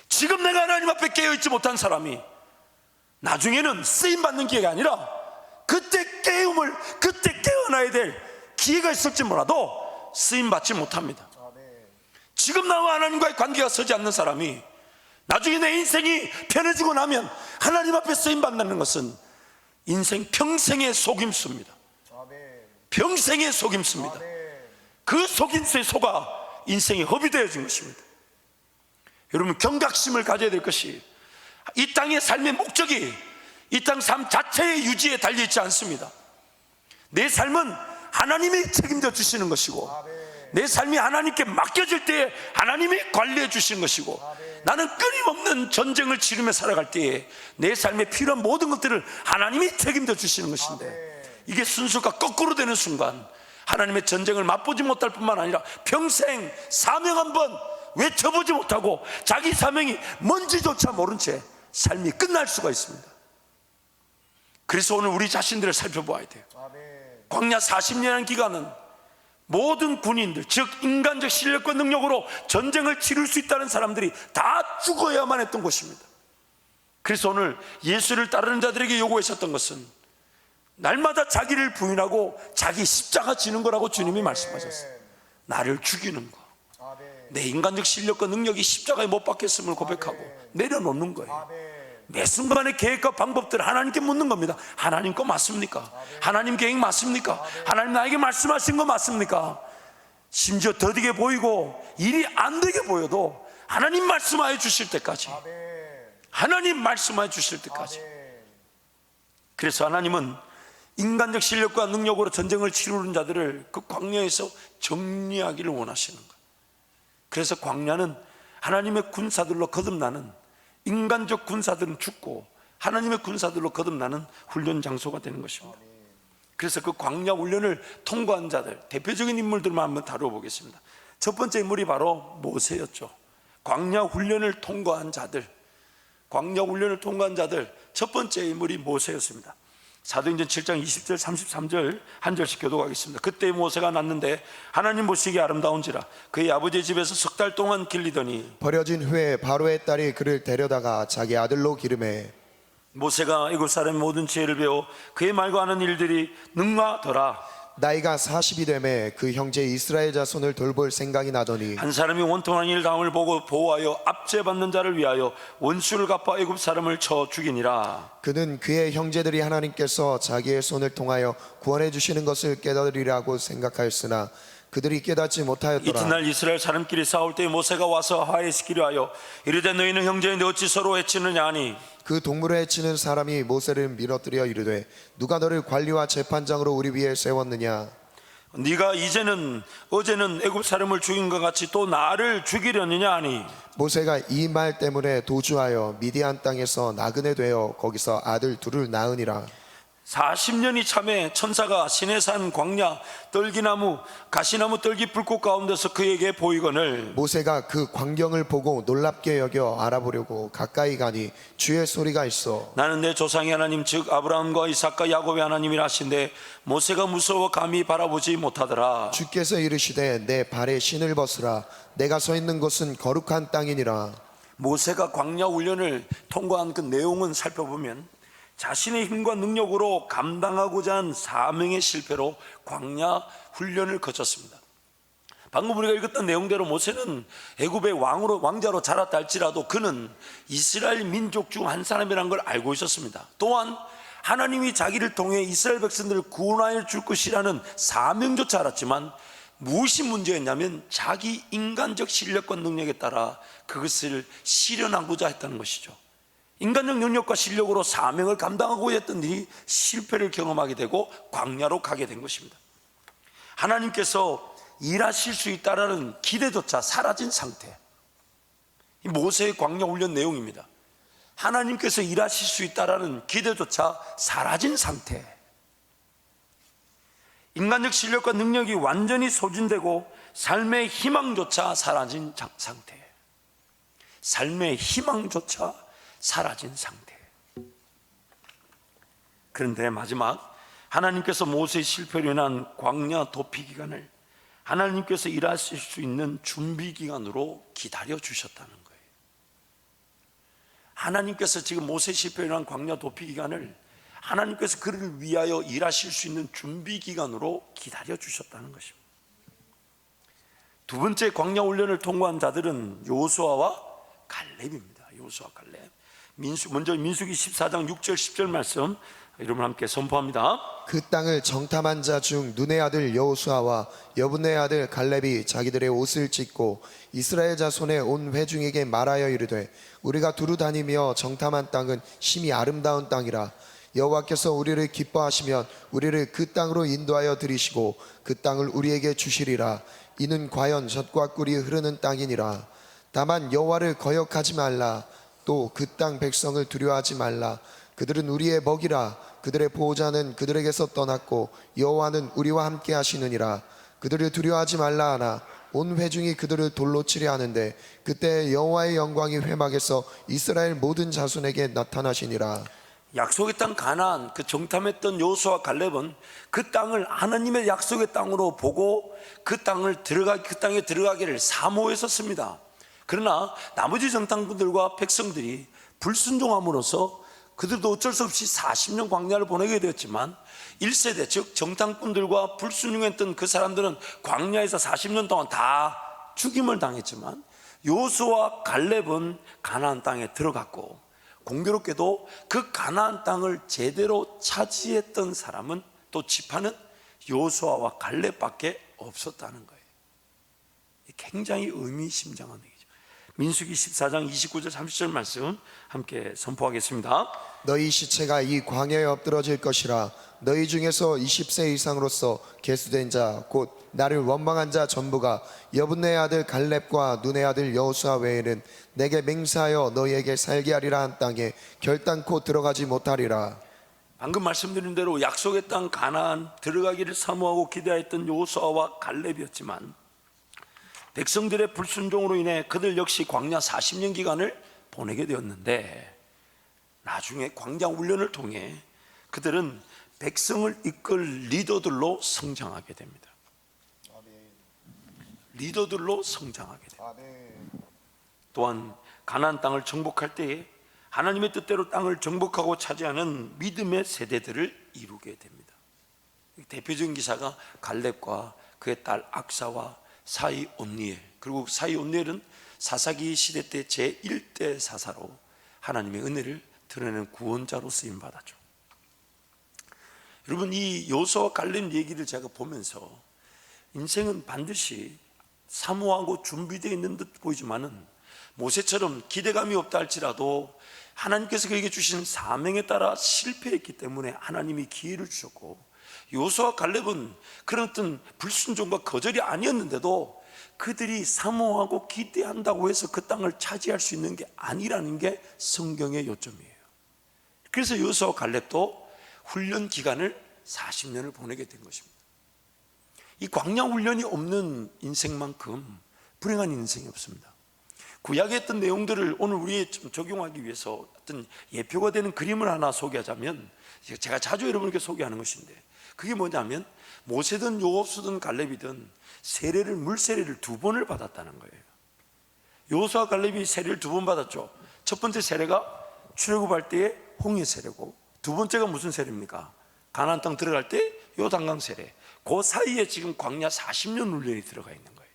지금 내가 하나님 앞에 깨어있지 못한 사람이 나중에는 쓰임받는 기회가 아니라 그때 깨어나야 될 기회가 있을지 몰라도 쓰임받지 못합니다. 지금 나와 하나님과의 관계가 서지 않는 사람이 나중에 내 인생이 편해지고 나면 하나님 앞에 쓰임받는 것은 인생 평생의 속임수입니다. 평생의 속임수입니다. 그 속임수에 속아 인생이 허비되어진 것입니다. 여러분, 경각심을 가져야 될 것이 이 땅의 삶의 목적이 이 땅 삶 자체의 유지에 달려있지 않습니다. 내 삶은 하나님이 책임져 주시는 것이고 내 삶이 하나님께 맡겨질 때에 하나님이 관리해 주시는 것이고 나는 끊임없는 전쟁을 치르며 살아갈 때에 내 삶에 필요한 모든 것들을 하나님이 책임져 주시는 것인데 이게 순서가 거꾸로 되는 순간 하나님의 전쟁을 맛보지 못할 뿐만 아니라 평생 사명 한번 외쳐보지 못하고 자기 사명이 뭔지조차 모른 채 삶이 끝날 수가 있습니다. 그래서 오늘 우리 자신들을 살펴보아야 돼요. 광야 40년이라는 기간은 모든 군인들, 즉 인간적 실력과 능력으로 전쟁을 치를 수 있다는 사람들이 다 죽어야만 했던 곳입니다. 그래서 오늘 예수를 따르는 자들에게 요구하셨던 것은 날마다 자기를 부인하고 자기 십자가 지는 거라고 주님이 말씀하셨어요. 나를 죽이는 거, 내 인간적 실력과 능력이 십자가에 못 박혔음을 고백하고 내려놓는 거예요. 매 순간의 계획과 방법들을 하나님께 묻는 겁니다. 하나님 거 맞습니까? 하나님 계획 맞습니까? 하나님 나에게 말씀하신 거 맞습니까? 심지어 더디게 보이고 일이 안 되게 보여도 하나님 말씀하여 주실 때까지, 하나님 말씀하여 주실 때까지. 그래서 하나님은 인간적 실력과 능력으로 전쟁을 치르는 자들을 그 광야에서 정리하기를 원하시는 거예요. 그래서 광야는 하나님의 군사들로 거듭나는, 인간적 군사들은 죽고 하나님의 군사들로 거듭나는 훈련 장소가 되는 것입니다. 그래서 그 광야 훈련을 통과한 자들, 대표적인 인물들만 한번 다뤄보겠습니다. 첫 번째 인물이 바로 모세였죠. 광야 훈련을 통과한 자들, 광야 훈련을 통과한 자들 첫 번째 인물이 모세였습니다. 사도행전 7장 20절 33절 한 절씩 교독하겠습니다. 그때 모세가 났는데 하나님 보시기에 아름다운지라 그의 아버지의 집에서 석 달 동안 길리더니 버려진 후에 바로의 딸이 그를 데려다가 자기 아들로 기르매 모세가 애굽 사람의 모든 지혜를 배워 그의 말과 하는 일들이 능하더라. 나이가 40이 되매 그 형제 이스라엘 자손을 돌볼 생각이 나더니 한 사람이 원통한 일 당함을 보고 보호하여 압제받는 자를 위하여 원수를 갚아 애굽 사람을 쳐 죽이니라. 그는 그의 형제들이 하나님께서 자기의 손을 통하여 구원해 주시는 것을 깨달으리라고 생각하였으나 그들이 깨닫지 못하였더라. 이튿날 이스라엘 사람끼리 싸울 때 모세가 와서 화해시키려 하여 이르되 너희는 형제인데 어찌 서로 해치느냐 하니 그 동물을 해치는 사람이 모세를 밀어뜨려 이르되 누가 너를 관리와 재판장으로 우리 위에 세웠느냐. 네가 이제는 어제는 애굽 사람을 죽인 것 같이 또 나를 죽이려느냐 하니 모세가 이 말 때문에 도주하여 미디안 땅에서 나그네 되어 거기서 아들 둘을 낳으니라. 40년이 참에 천사가 시내산 광야 떨기나무 가시나무 떨기 불꽃 가운데서 그에게 보이거늘 모세가 그 광경을 보고 놀랍게 여겨 알아보려고 가까이 가니 주의 소리가 있어 나는 내 조상의 하나님 즉 아브라함과 이삭과 야곱의 하나님이라 하신데 모세가 무서워 감히 바라보지 못하더라. 주께서 이르시되 내 발에 신을 벗으라 내가 서 있는 곳은 거룩한 땅이니라. 모세가 광야 훈련을 통과한 그 내용은 살펴보면 자신의 힘과 능력으로 감당하고자 한 사명의 실패로 광야 훈련을 거쳤습니다. 방금 우리가 읽었던 내용대로 모세는 애굽의 왕자로 자랐다 할지라도 그는 이스라엘 민족 중 한 사람이라는 걸 알고 있었습니다. 또한 하나님이 자기를 통해 이스라엘 백성들을 구원하여 줄 것이라는 사명조차 알았지만 무엇이 문제였냐면 자기 인간적 실력과 능력에 따라 그것을 실현하고자 했다는 것이죠. 인간적 능력과 실력으로 사명을 감당하고 했던 일이 실패를 경험하게 되고 광야로 가게 된 것입니다. 하나님께서 일하실 수 있다라는 기대조차 사라진 상태, 이 모세의 광야 훈련 내용입니다. 하나님께서 일하실 수 있다라는 기대조차 사라진 상태, 인간적 실력과 능력이 완전히 소진되고 삶의 희망조차 사라진 상태. 삶의 희망조차 사라진 상태. 그런데 마지막 하나님께서 모세의 실패로 인한 광야 도피 기간을 하나님께서 일하실 수 있는 준비 기간으로 기다려 주셨다는 거예요. 하나님께서 지금 모세 실패로 인한 광야 도피 기간을 하나님께서 그를 위하여 일하실 수 있는 준비 기간으로 기다려 주셨다는 것입니다. 두 번째 광야 훈련을 통과한 자들은 여호수아와 갈렙입니다. 여호수아 갈렙. 먼저 민수기 14장 6절 10절 말씀 여러분 함께 선포합니다. 그 땅을 정탐한 자 중 눈의 아들 여호수아와 여분의 아들 갈렙이 자기들의 옷을 찢고 이스라엘 자손의 온 회중에게 말하여 이르되 우리가 두루 다니며 정탐한 땅은 심히 아름다운 땅이라 여호와께서 우리를 기뻐하시면 우리를 그 땅으로 인도하여 들이시고 그 땅을 우리에게 주시리라. 이는 과연 젖과 꿀이 흐르는 땅이니라. 다만 여호와를 거역하지 말라. 또 그 땅 백성을 두려워하지 말라. 그들은 우리의 먹이라. 그들의 보호자는 그들에게서 떠났고 여호와는 우리와 함께 하시느니라. 그들을 두려워하지 말라 하나 온 회중이 그들을 돌로 치려 하는데 그때 여호와의 영광이 회막에서 이스라엘 모든 자손에게 나타나시니라. 약속의 땅 가나안, 그 정탐했던 여호수아 갈렙은 그 땅을 하나님의 약속의 땅으로 보고 그 땅에 들어가기를 사모했었습니다. 그러나 나머지 정탐꾼들과 백성들이 불순종함으로써 그들도 어쩔 수 없이 40년 광야를 보내게 되었지만 1세대 즉 정탐꾼들과 불순종했던 그 사람들은 광야에서 40년 동안 다 죽임을 당했지만 여호수아 갈렙은 가나안 땅에 들어갔고 공교롭게도 그 가나안 땅을 제대로 차지했던 사람은 또 지파는 여호수아와 갈렙밖에 없었다는 거예요. 굉장히 의미심장한 얘기죠. 민수기 14장 29절 30절 말씀 함께 선포하겠습니다. 너희 시체가 이 광야에 엎드러질 것이라. 너희 중에서 20세 이상으로서 계수된 자 곧 나를 원망한 자 전부가 여분의 아들 갈렙과 눈의 아들 여호수아 외에는 내게 맹세하여 너희에게 살게 하리라 한 땅에 결단코 들어가지 못하리라. 방금 말씀드린 대로 약속의 땅 가나안 들어가기를 사모하고 기대했던 여호수아와 갈렙이었지만 백성들의 불순종으로 인해 그들 역시 광야 40년 기간을 보내게 되었는데 나중에 광야 훈련을 통해 그들은 백성을 이끌 리더들로 성장하게 됩니다. 리더들로 성장하게 됩니다. 또한 가나안 땅을 정복할 때에 하나님의 뜻대로 땅을 정복하고 차지하는 믿음의 세대들을 이루게 됩니다. 대표적인 기사가 갈렙과 그의 딸 악사와 사이 온니엘, 그리고 사이 온니엘은 사사기 시대 때 제1대 사사로 하나님의 은혜를 드러내는 구원자로 쓰임 받았죠. 여러분, 이 여호수아와 갈렙 얘기를 제가 보면서 인생은 반드시 사모하고 준비되어 있는 듯 보이지만은 모세처럼 기대감이 없다 할지라도 하나님께서 그에게 주신 사명에 따라 실패했기 때문에 하나님이 기회를 주셨고, 여호수아와 갈렙은 그런 어떤 불순종과 거절이 아니었는데도 그들이 사모하고 기대한다고 해서 그 땅을 차지할 수 있는 게 아니라는 게 성경의 요점이에요. 그래서 여호수아와 갈렙도 훈련 기간을 40년을 보내게 된 것입니다. 이 광야 훈련이 없는 인생만큼 불행한 인생이 없습니다. 구약에 했던 내용들을 오늘 우리에 좀 적용하기 위해서 어떤 예표가 되는 그림을 하나 소개하자면, 제가 자주 여러분께 소개하는 것인데, 그게 뭐냐면 모세든 여호수아든 갈렙이든 세례를, 물 세례를 2번을 받았다는 거예요. 여호수아 갈렙이 세례를 2번 받았죠. 첫 번째 세례가 출애굽할 때의 홍해 세례고, 두 번째가 무슨 세례입니까? 가나안 땅 들어갈 때 요단강 세례. 그 사이에 지금 광야 40년 훈련이 들어가 있는 거예요.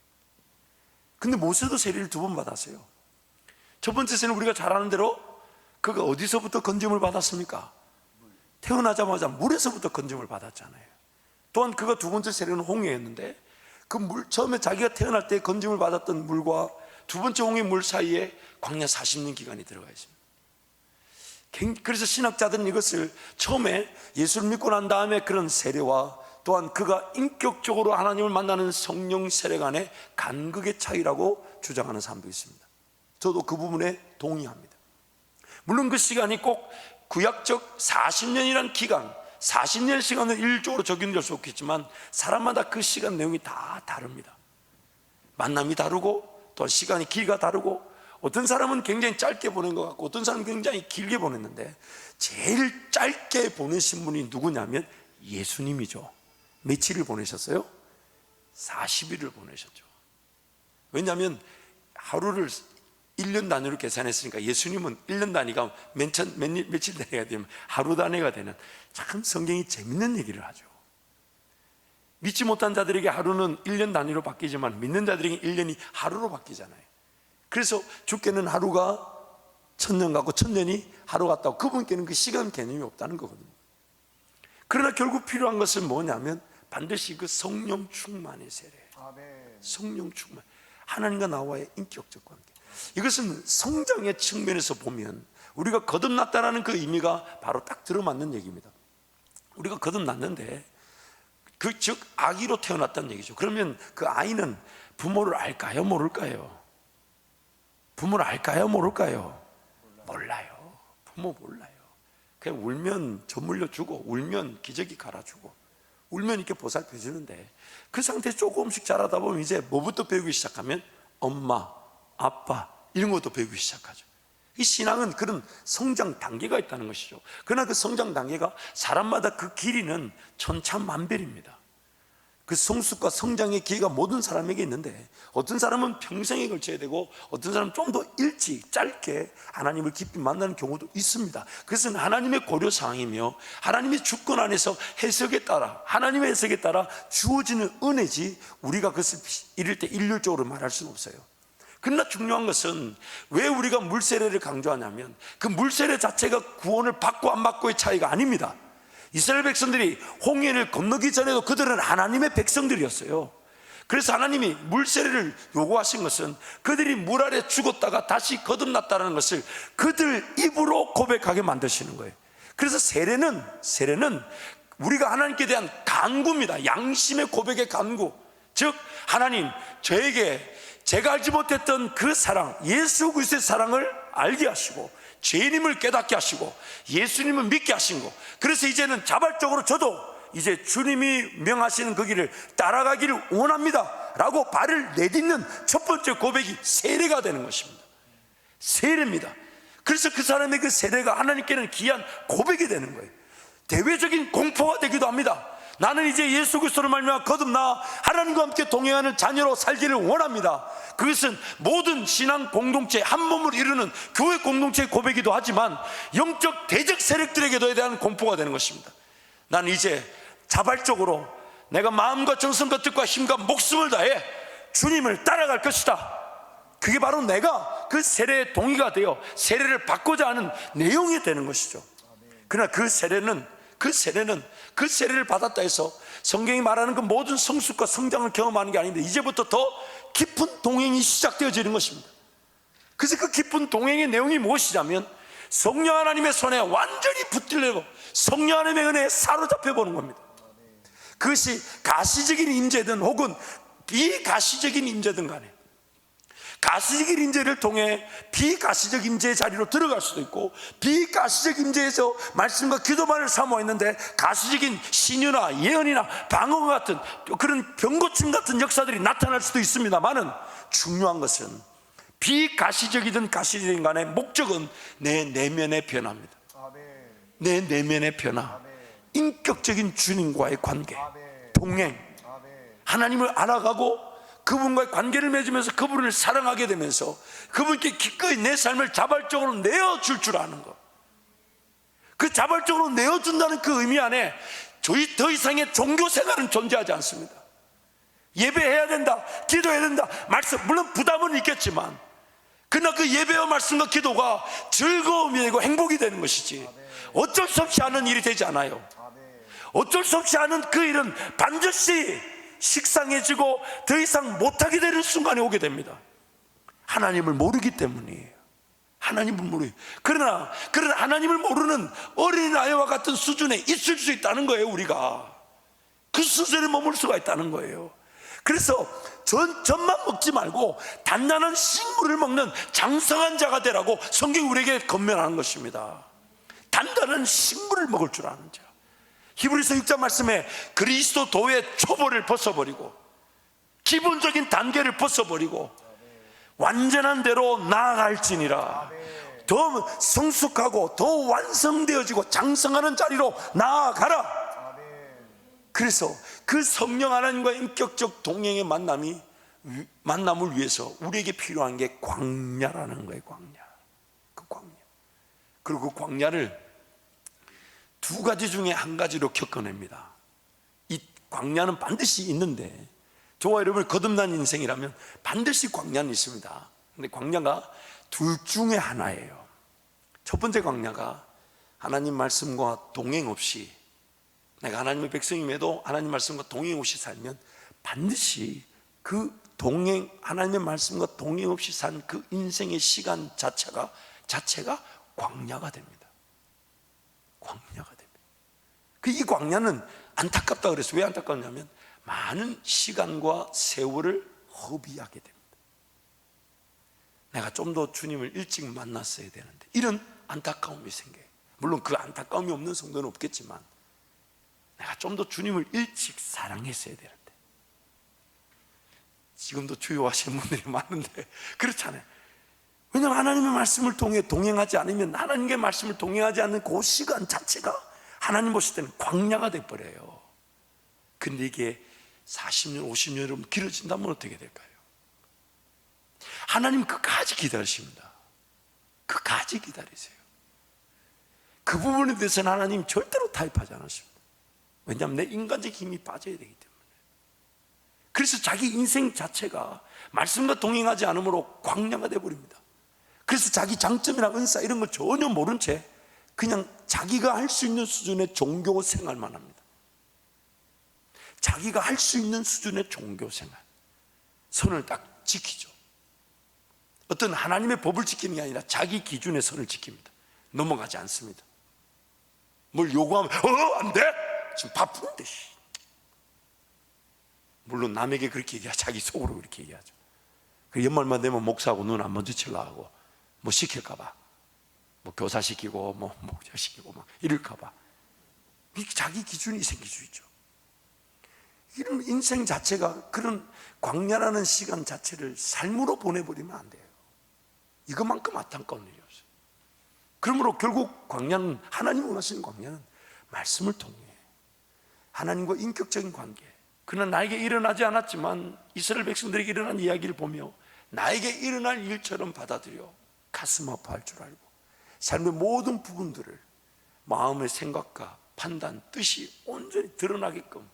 근데 모세도 세례를 2번 받았어요. 첫 번째 세례는 우리가 잘 아는 대로 그가 어디서부터 건짐을 받았습니까? 태어나자마자 물에서부터 건짐을 받았잖아요. 또한 그가 2번째 세례는 홍해였는데 그 물, 처음에 자기가 태어날 때 건짐을 받았던 물과 2번째 홍해 물 사이에 광야 40년 기간이 들어가 있습니다. 그래서 신학자들은 이것을 처음에 예수를 믿고 난 다음에 그런 세례와 또한 그가 인격적으로 하나님을 만나는 성령 세례 간의 간극의 차이라고 주장하는 사람도 있습니다. 저도 그 부분에 동의합니다. 물론 그 시간이 꼭 구약적 40년이라는 기간, 40년 시간은 일적으로 적용될 수 없겠지만 사람마다 그 시간 내용이 다 다릅니다. 만남이 다르고 또 시간이 길이가 다르고, 어떤 사람은 굉장히 짧게 보낸 것 같고 어떤 사람은 굉장히 길게 보냈는데, 제일 짧게 보내신 분이 누구냐면 예수님이죠. 며칠을 보내셨어요? 40일을 보내셨죠. 왜냐하면 하루를 1년 단위로 계산했으니까 예수님은 1년 단위가 며칠 단위가 되면 하루 단위가 되는, 참 성경이 재밌는 얘기를 하죠. 믿지 못한 자들에게 하루는 1년 단위로 바뀌지만 믿는 자들에게 1년이 하루로 바뀌잖아요. 그래서 주께는 하루가 1000년 같고 1000년이 하루 같다고, 그분께는 그 시간 개념이 없다는 거거든요. 그러나 결국 필요한 것은 뭐냐면 반드시 그 성령 충만의 세례. 성령 충만, 하나님과 나와의 인격적 관계. 이것은 성장의 측면에서 보면 우리가 거듭났다는 그 의미가 바로 딱 들어맞는 얘기입니다. 우리가 거듭났는데 즉 아기로 태어났다는 얘기죠. 그러면 그 아이는 부모를 알까요? 모를까요? 부모를 알까요? 모를까요? 몰라요. 부모 몰라요. 그냥 울면 젖물려 주고, 울면 기저귀 갈아주고, 울면 이렇게 보살펴 주는데, 그 상태 조금씩 자라다 보면 이제 뭐부터 배우기 시작하면 엄마, 아빠 이런 것도 배우기 시작하죠. 이 신앙은 그런 성장 단계가 있다는 것이죠. 그러나 그 성장 단계가 사람마다 그 길이는 천차만별입니다. 그 성숙과 성장의 기회가 모든 사람에게 있는데, 어떤 사람은 평생에 걸쳐야 되고 어떤 사람은 좀 더 일찍 짧게 하나님을 깊이 만나는 경우도 있습니다. 그것은 하나님의 고려사항이며 하나님의 주권 안에서 해석에 따라, 하나님의 해석에 따라 주어지는 은혜지, 우리가 그것을 이럴 때 일률적으로 말할 수는 없어요. 그러나 중요한 것은 왜 우리가 물세례를 강조하냐면, 그 물세례 자체가 구원을 받고 안 받고의 차이가 아닙니다. 이스라엘 백성들이 홍해를 건너기 전에도 그들은 하나님의 백성들이었어요. 그래서 하나님이 물세례를 요구하신 것은 그들이 물 아래 죽었다가 다시 거듭났다는 것을 그들 입으로 고백하게 만드시는 거예요. 그래서 세례는 우리가 하나님께 대한 간구입니다. 양심의 고백의 간구. 즉, 하나님, 저에게 제가 알지 못했던 그 사랑, 예수 그리스도의 사랑을 알게 하시고 죄인임을 깨닫게 하시고 예수님을 믿게 하신 거. 그래서 이제는 자발적으로 저도 이제 주님이 명하시는 그 길을 따라가기를 원합니다 라고 발을 내딛는 첫 번째 고백이 세례가 되는 것입니다. 세례입니다. 그래서 그 사람의 그 세례가 하나님께는 귀한 고백이 되는 거예요. 대외적인 공포가 되기도 합니다. 나는 이제 예수 그리스도를 말미암아 거듭나 하나님과 함께 동행하는 자녀로 살기를 원합니다. 그것은 모든 신앙 공동체, 한 몸을 이루는 교회 공동체의 고백이기도 하지만 영적 대적 세력들에게도 대한 공포가 되는 것입니다. 나는 이제 자발적으로 내가 마음과 정성과 뜻과 힘과 목숨을 다해 주님을 따라갈 것이다. 그게 바로 내가 그 세례에 동의가 되어 세례를 받고자 하는 내용이 되는 것이죠. 그러나 그 세례를 받았다 해서 성경이 말하는 그 모든 성숙과 성장을 경험하는 게 아닌데, 이제부터 더 깊은 동행이 시작되어지는 것입니다. 그래서 그 깊은 동행의 내용이 무엇이냐면 성령 하나님의 손에 완전히 붙들려고 성령 하나님의 은혜에 사로잡혀 보는 겁니다. 그것이 가시적인 임재든 혹은 비가시적인 임재든 간에, 가시적 임재를 통해 비가시적 임재의 자리로 들어갈 수도 있고, 비가시적 임재에서 말씀과 기도만을 사모했는데 가시적인 신유나 예언이나 방언 같은 그런 병고침 같은 역사들이 나타날 수도 있습니다만은, 중요한 것은 비가시적이든 가시적인 간에 목적은 내 내면의 변화입니다. 내 내면의 변화, 인격적인 주님과의 관계, 동행, 하나님을 알아가고 그분과의 관계를 맺으면서 그분을 사랑하게 되면서 그분께 기꺼이 내 삶을 자발적으로 내어줄 줄 아는 것. 그 자발적으로 내어준다는 그 의미 안에 더 이상의 종교 생활은 존재하지 않습니다. 예배해야 된다, 기도해야 된다, 말씀, 물론 부담은 있겠지만, 그러나 그 예배와 말씀과 기도가 즐거움이 되고 행복이 되는 것이지 어쩔 수 없이 하는 일이 되지 않아요. 어쩔 수 없이 하는 그 일은 반드시 식상해지고 더 이상 못하게 되는 순간이 오게 됩니다. 하나님을 모르기 때문이에요. 하나님을 모르요. 그러나 하나님을 모르는 어린아이와 같은 수준에 있을 수 있다는 거예요. 우리가 그 수준에 머물 수가 있다는 거예요. 그래서 젖만 먹지 말고 단단한 식물을 먹는 장성한 자가 되라고 성경이 우리에게 권면하는 것입니다. 단단한 식물을 먹을 줄 아는 자, 히브리서 6장 말씀에 그리스도도의 초보를 벗어버리고 기본적인 단계를 벗어버리고 완전한 대로 나아갈지니라. 더 성숙하고 더 완성되어지고 장성하는 자리로 나아가라. 그래서 그 성령 하나님과 인격적 동행의 만남을 위해서 우리에게 필요한 게 광야라는 거예요. 광야. 그 광야. 그리고 그 광야를 두 가지 중에 한 가지로 겪어냅니다. 이 광야는 반드시 있는데, 저와 여러분이 거듭난 인생이라면 반드시 광야는 있습니다. 근데 광야가 둘 중에 하나예요. 첫 번째 광야가 하나님 말씀과 동행 없이, 내가 하나님의 백성임에도 하나님 말씀과 동행 없이 살면 반드시 그 하나님의 말씀과 동행 없이 산 그 인생의 시간 자체가 광야가 됩니다. 광야가 됩니다. 이 광야는 안타깝다 그랬어요. 왜 안타깝냐면 많은 시간과 세월을 허비하게 됩니다. 내가 좀 더 주님을 일찍 만났어야 되는데, 이런 안타까움이 생겨요. 물론 그 안타까움이 없는 성도는 없겠지만, 내가 좀 더 주님을 일찍 사랑했어야 되는데, 지금도 주요하시는 분들이 많은데 그렇잖아요. 왜냐하면 하나님의 말씀을 통해 동행하지 않으면, 하나님의 말씀을 동행하지 않는 그 시간 자체가 하나님 보실 때는 광야가 돼버려요. 근데 이게 40년, 50년으로 길어진다면 어떻게 될까요? 하나님 끝까지 기다리십니다. 끝까지 기다리세요. 그 부분에 대해서는 하나님 절대로 타협하지 않으십니다. 왜냐하면 내 인간적 힘이 빠져야 되기 때문에. 그래서 자기 인생 자체가 말씀과 동행하지 않으므로 광야가 돼버립니다. 그래서 자기 장점이나 은사 이런 걸 전혀 모른 채 그냥 자기가 할 수 있는 수준의 종교 생활만 합니다. 자기가 할 수 있는 수준의 종교 생활, 선을 딱 지키죠. 어떤 하나님의 법을 지키는 게 아니라 자기 기준의 선을 지킵니다. 넘어가지 않습니다. 뭘 요구하면 안 돼! 지금 바쁜데. 물론 남에게 그렇게 얘기하죠. 자기 속으로 그렇게 얘기하죠. 그 연말만 되면 목사하고 눈 안 마주치려고 하고, 뭐 시킬까봐, 뭐 교사 시키고 뭐 목자 시키고 막 이럴까봐 자기 기준이 생길 수 있죠. 이런 인생 자체가 그런 광야라는 시간 자체를 삶으로 보내버리면 안 돼요. 이것만큼 안타까운 일이 없어요. 그러므로 결국 광야는, 하나님 원하시는 광야는 말씀을 통해 하나님과 인격적인 관계, 그러나 나에게 일어나지 않았지만 이스라엘 백성들에게 일어난 이야기를 보며 나에게 일어날 일처럼 받아들여 가슴 아파할 줄 알고 삶의 모든 부분들을 마음의 생각과 판단, 뜻이 온전히 드러나게끔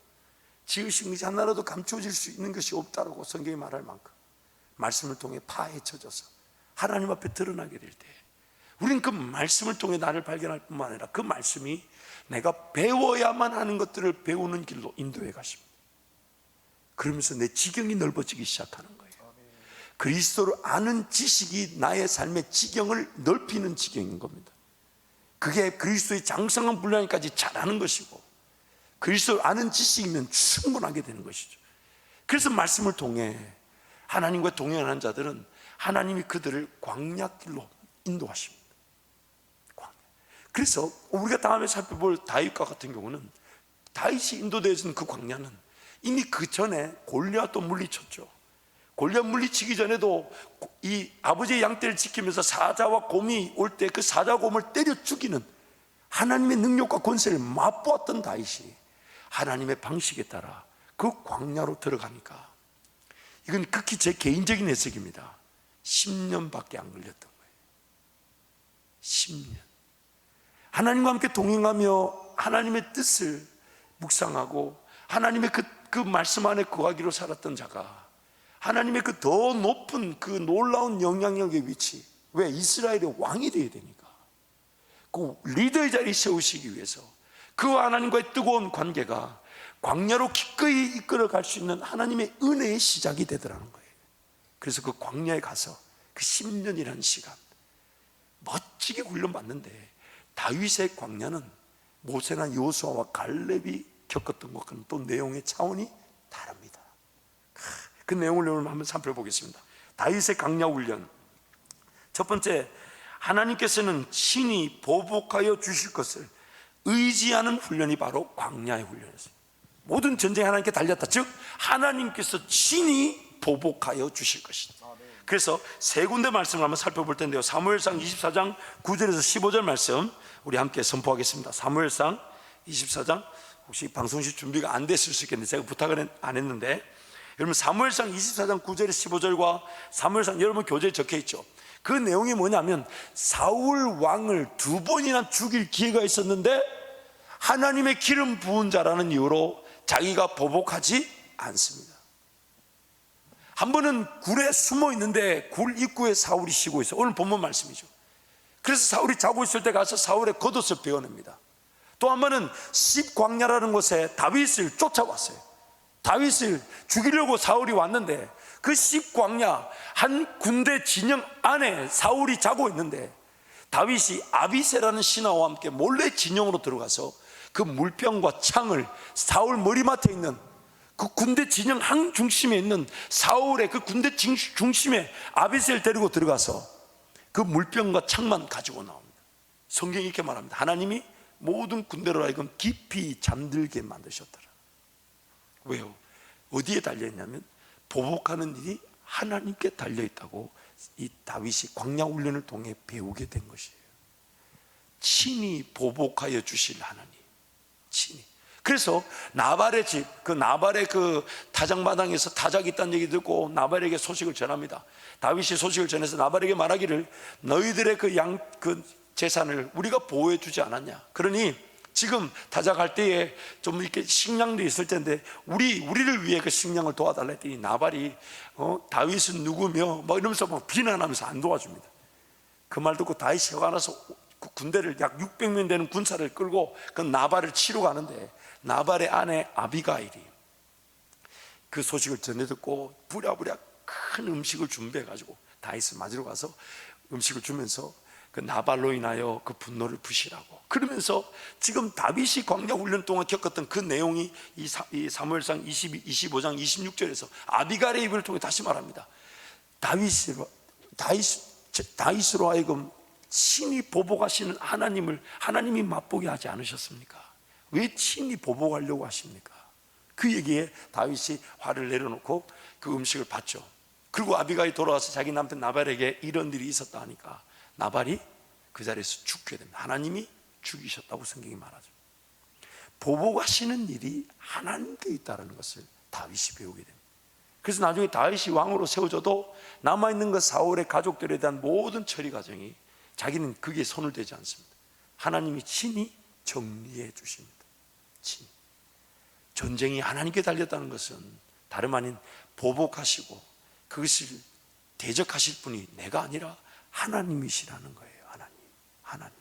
지으신 것이 하나라도 감춰질 수 있는 것이 없다라고 성경이 말할 만큼 말씀을 통해 파헤쳐져서 하나님 앞에 드러나게 될 때, 우리는 그 말씀을 통해 나를 발견할 뿐만 아니라 그 말씀이 내가 배워야만 하는 것들을 배우는 길로 인도해 가십니다. 그러면서 내 지경이 넓어지기 시작하는 거예요. 그리스도를 아는 지식이 나의 삶의 지경을 넓히는 지경인 겁니다. 그게 그리스도의 장성한 분량까지 잘하는 것이고, 그리스도를 아는 지식이면 충분하게 되는 것이죠. 그래서 말씀을 통해 하나님과 동행하는 자들은 하나님이 그들을 광야길로 인도하십니다. 광야. 그래서 우리가 다음에 살펴볼 다윗과 같은 경우는, 다윗이 인도되어진 그 광야는 이미 그 전에 골리앗도 물리쳤죠. 골리앗 물리치기 전에도 이 아버지의 양떼를 지키면서 사자와 곰이 올 때 그 사자와 곰을 때려 죽이는 하나님의 능력과 권세를 맛보았던 다윗이 하나님의 방식에 따라 그 광야로 들어가니까, 이건 극히 제 개인적인 해석입니다. 10년밖에 안 걸렸던 거예요. 10년. 하나님과 함께 동행하며 하나님의 뜻을 묵상하고 하나님의 그 말씀 안에 거하기로 살았던 자가 하나님의 그 더 높은 그 놀라운 영향력의 위치, 왜? 이스라엘의 왕이 되어야 되니까, 그 리더의 자리에 세우시기 위해서 그 하나님과의 뜨거운 관계가 광야로 기꺼이 이끌어갈 수 있는 하나님의 은혜의 시작이 되더라는 거예요. 그래서 그 광야에 가서 그 10년이라는 시간 멋지게 훈련받는데, 다윗의 광야는 모세나 여호수아와 갈렙이 겪었던 것과는 또 내용의 차원이 다릅니다. 그 내용을 오늘 한번 살펴보겠습니다. 다윗의 광야 훈련. 첫 번째, 하나님께서는 친히 보복하여 주실 것을 의지하는 훈련이 바로 광야의 훈련이었어요. 모든 전쟁이 하나님께 달렸다. 즉 하나님께서 친히 보복하여 주실 것이다. 그래서 세 군데 말씀을 한번 살펴볼 텐데요, 사무엘상 24장 9절에서 15절 말씀 우리 함께 선포하겠습니다. 사무엘상 24장, 혹시 방송실 준비가 안 됐을 수 있겠는데 제가 부탁을 안 했는데, 여러분 사무엘상 24장 9절에서 15절과 사무엘상 여러분 교재에 적혀 있죠. 그 내용이 뭐냐면 사울 왕을 2번이나 죽일 기회가 있었는데 하나님의 기름 부은 자라는 이유로 자기가 보복하지 않습니다. 한 번은 굴에 숨어 있는데 굴 입구에 사울이 쉬고 있어요. 오늘 본문 말씀이죠. 그래서 사울이 자고 있을 때 가서 사울의 겉옷을 베어냅니다. 또 한 번은 십광야라는 곳에 다윗을 쫓아왔어요. 다윗을 죽이려고 사울이 왔는데 그 십광야 한 군대 진영 안에 사울이 자고 있는데 다윗이 아비새라는 신하와 함께 몰래 진영으로 들어가서 그 물병과 창을 사울 머리맡에 있는 그 군대 진영 한 중심에 있는 사울의 그 군대 중심에 아비새를 데리고 들어가서 그 물병과 창만 가지고 나옵니다. 성경이 이렇게 말합니다. 하나님이 모든 군대로 하여금 깊이 잠들게 만드셨더라. 왜요? 어디에 달려있냐면 보복하는 일이 하나님께 달려있다고 이 다윗이 광야 훈련을 통해 배우게 된 것이에요. 친히 보복하여 주실 하나님, 친히. 그래서 나발의 집, 그 나발의 그 타작마당에서 타작이 있다는 얘기 듣고 나발에게 소식을 전합니다. 다윗이 소식을 전해서 나발에게 말하기를 너희들의 그 재산을 우리가 보호해 주지 않았냐. 그러니 지금 타작할 때에 좀 이렇게 식량도 있을 텐데 우리를 위해 그 식량을 도와달라 했더니 나발이 다윗은 누구며 막 이러면서 막 비난하면서 안 도와줍니다. 그 말 듣고 다윗이 화가 나서 그 군대를 약 600명 되는 군사를 끌고 그 나발을 치러 가는데 나발의 아내 아비가일이 그 소식을 전해 듣고 부랴부랴 큰 음식을 준비해 가지고 다윗을 맞으러 가서 음식을 주면서 그 나발로 인하여 그 분노를 부시라고, 그러면서 지금 다윗이 광야 훈련 동안 겪었던 그 내용이 이 사무엘상 25장 26절에서 아비갈의 입을 통해 다시 말합니다. 다윗으로 하여금 친히 보복하시는 하나님이 맛보게 하지 않으셨습니까? 왜 친히 보복하려고 하십니까? 그 얘기에 다윗이 화를 내려놓고 그 음식을 받죠. 그리고 아비가이 돌아와서 자기 남편 나발에게 이런 일이 있었다 하니까 나발이 그 자리에서 죽게 됩니다. 하나님이 죽이셨다고 성경이 말하죠. 보복하시는 일이 하나님께 있다는 것을 다윗이 배우게 됩니다. 그래서 나중에 다윗이 왕으로 세워져도 남아있는 그 사울의 가족들에 대한 모든 처리 과정이 자기는 거기에 손을 대지 않습니다. 하나님이 친히 정리해 주십니다. 친히. 전쟁이 하나님께 달렸다는 것은 다름 아닌 보복하시고 그것을 대적하실 분이 내가 아니라 하나님이시라는 거예요. 하나님.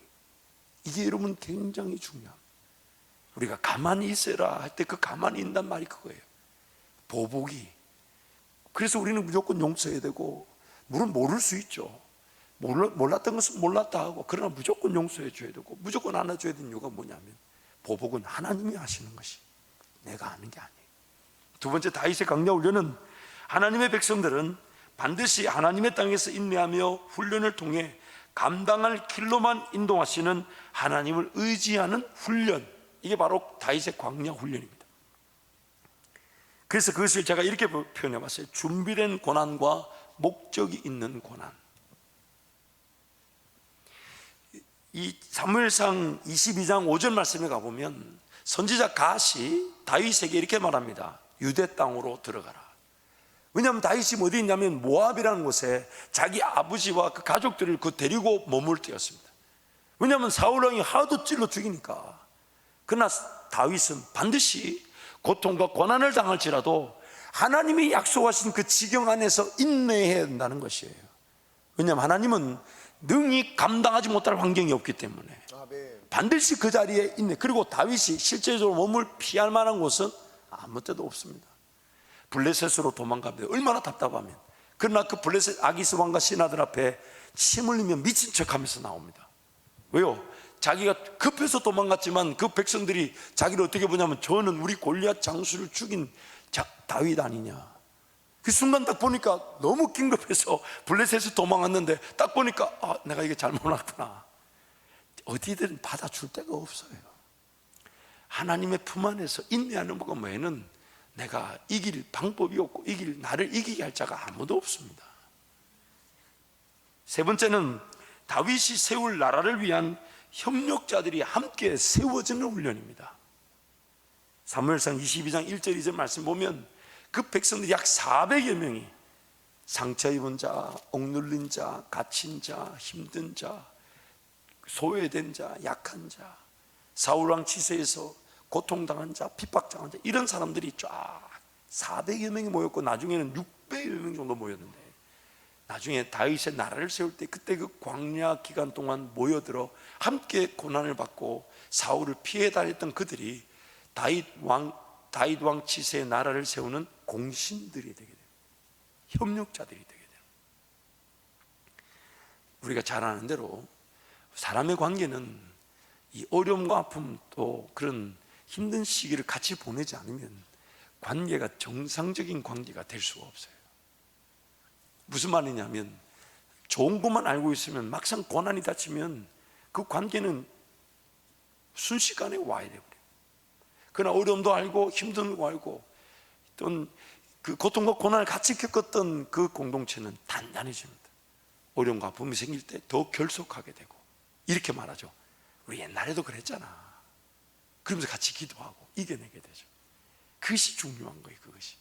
이게 여러분 굉장히 중요합니다. 우리가 가만히 있어라 할 때 그 가만히 있단 말이 그거예요. 보복이. 그래서 우리는 무조건 용서해야 되고, 물론 모를 수 있죠. 몰랐던 것은 몰랐다 하고, 그러나 무조건 용서해 줘야 되고 무조건 안아줘야 되는 이유가 뭐냐면 보복은 하나님이 하시는 것이 내가 하는 게 아니에요. 두 번째, 다윗의 강력 훈련은 하나님의 백성들은 반드시 하나님의 땅에서 인내하며 훈련을 통해 감당할 길로만 인도하시는 하나님을 의지하는 훈련, 이게 바로 다윗의 광야 훈련입니다. 그래서 그것을 제가 이렇게 표현해 봤어요. 준비된 고난과 목적이 있는 고난. 이 사무엘상 22장 5절 말씀에 가보면 선지자 갓이 다윗에게 이렇게 말합니다. 유대 땅으로 들어가라. 왜냐하면 다윗이 어디 있냐면 모압이라는 곳에 자기 아버지와 그 가족들을 데리고 머물 때였습니다. 왜냐하면 사울왕이 하도 찔러 죽이니까. 그러나 다윗은 반드시 고통과 고난을 당할지라도 하나님이 약속하신 그 지경 안에서 인내해야 된다는 것이에요. 왜냐하면 하나님은 능히 감당하지 못할 환경이 없기 때문에 반드시 그 자리에 인내. 그리고 다윗이 실제적으로 몸을 피할 만한 곳은 아무 데도 없습니다. 블레셋으로 도망갑니다. 얼마나 답답하면. 그러나 그 블레셋 아기스 왕과 신하들 앞에 침 흘리며 미친 척하면서 나옵니다. 왜요? 자기가 급해서 도망갔지만 그 백성들이 자기를 어떻게 보냐면 저는 우리 골리앗 장수를 죽인 다윗 아니냐. 그 순간 딱 보니까 너무 긴급해서 블레셋에서 도망갔는데 딱 보니까 내가 이게 잘못 왔구나. 어디든 받아줄 데가 없어요. 하나님의 품 안에서 인내하는 것 외에는 내가 이길 방법이 없고 나를 이기게 할 자가 아무도 없습니다. 세 번째는 다윗이 세울 나라를 위한 협력자들이 함께 세워지는 훈련입니다. 사무엘상 22장 1절 2절 말씀 보면 그 백성들이 약 400여 명이 상처 입은 자, 억눌린 자, 갇힌 자, 힘든 자, 소외된 자, 약한 자, 사울왕 치세에서 고통당한 자, 핍박당한 자, 이런 사람들이 쫙 400여 명이 모였고 나중에는 600여 명 정도 모였는데, 나중에 다윗의 나라를 세울 때 그때 그 광야 기간 동안 모여들어 함께 고난을 받고 사울을 피해 다녔던 그들이 다윗 왕 치세의 나라를 세우는 공신들이 되게 돼요. 협력자들이 되게 돼요. 우리가 잘 아는 대로 사람의 관계는 이 어려움과 아픔 또 그런 힘든 시기를 같이 보내지 않으면 관계가 정상적인 관계가 될 수가 없어요. 무슨 말이냐면, 좋은 것만 알고 있으면 막상 고난이 닥치면 그 관계는 순식간에 와야 돼요. 그러나 어려움도 알고 힘든 거 알고 또 그 고통과 고난을 같이 겪었던 그 공동체는 단단해집니다. 어려움과 아픔이 생길 때 더 결속하게 되고, 이렇게 말하죠. 우리 옛날에도 그랬잖아. 그러면서 같이 기도하고 이겨내게 되죠. 그것이 중요한 거예요. 그것이.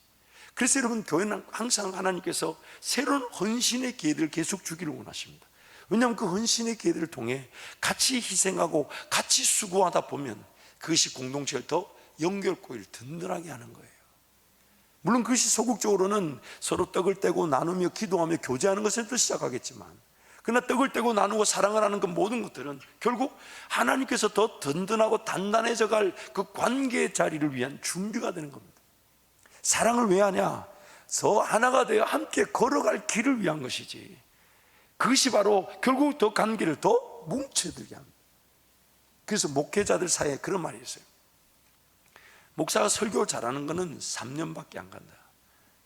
그래서 여러분, 교회는 항상 하나님께서 새로운 헌신의 기회들을 계속 주기를 원하십니다. 왜냐하면 그 헌신의 기회들을 통해 같이 희생하고 같이 수고하다 보면 그것이 공동체를 더 연결고리를 든든하게 하는 거예요. 물론 그것이 소극적으로는 서로 떡을 떼고 나누며 기도하며 교제하는 것에서 시작하겠지만, 그러나 떡을 떼고 나누고 사랑을 하는 그 모든 것들은 결국 하나님께서 더 든든하고 단단해져 갈 그 관계의 자리를 위한 준비가 되는 겁니다. 사랑을 왜 하냐? 더 하나가 되어 함께 걸어갈 길을 위한 것이지, 그것이 바로 결국 더 관계를 더 뭉쳐들게 합니다. 그래서 목회자들 사이에 그런 말이 있어요. 목사가 설교 잘하는 것은 3년밖에 안 간다.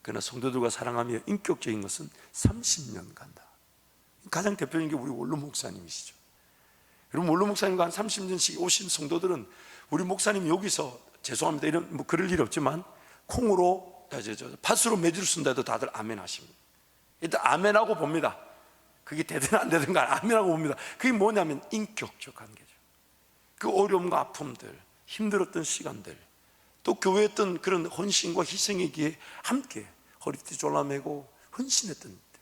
그러나 성도들과 사랑하며 인격적인 것은 30년 간다. 가장 대표적인 게 우리 원로 목사님이시죠. 여러분, 원로 목사님과 한 30년씩 오신 성도들은 우리 목사님 여기서, 죄송합니다, 이런 뭐 그럴 일 없지만 콩으로 팥으로 매주를 쓴다 해도 다들 아멘 하십니다. 일단 아멘하고 봅니다. 그게 되든 안 되든 간 아멘하고 봅니다. 그게 뭐냐면 인격적 관계죠. 그 어려움과 아픔들, 힘들었던 시간들, 또 교회에 있던 그런 헌신과 희생이기에 함께 허리띠 졸라매고 헌신했던 때.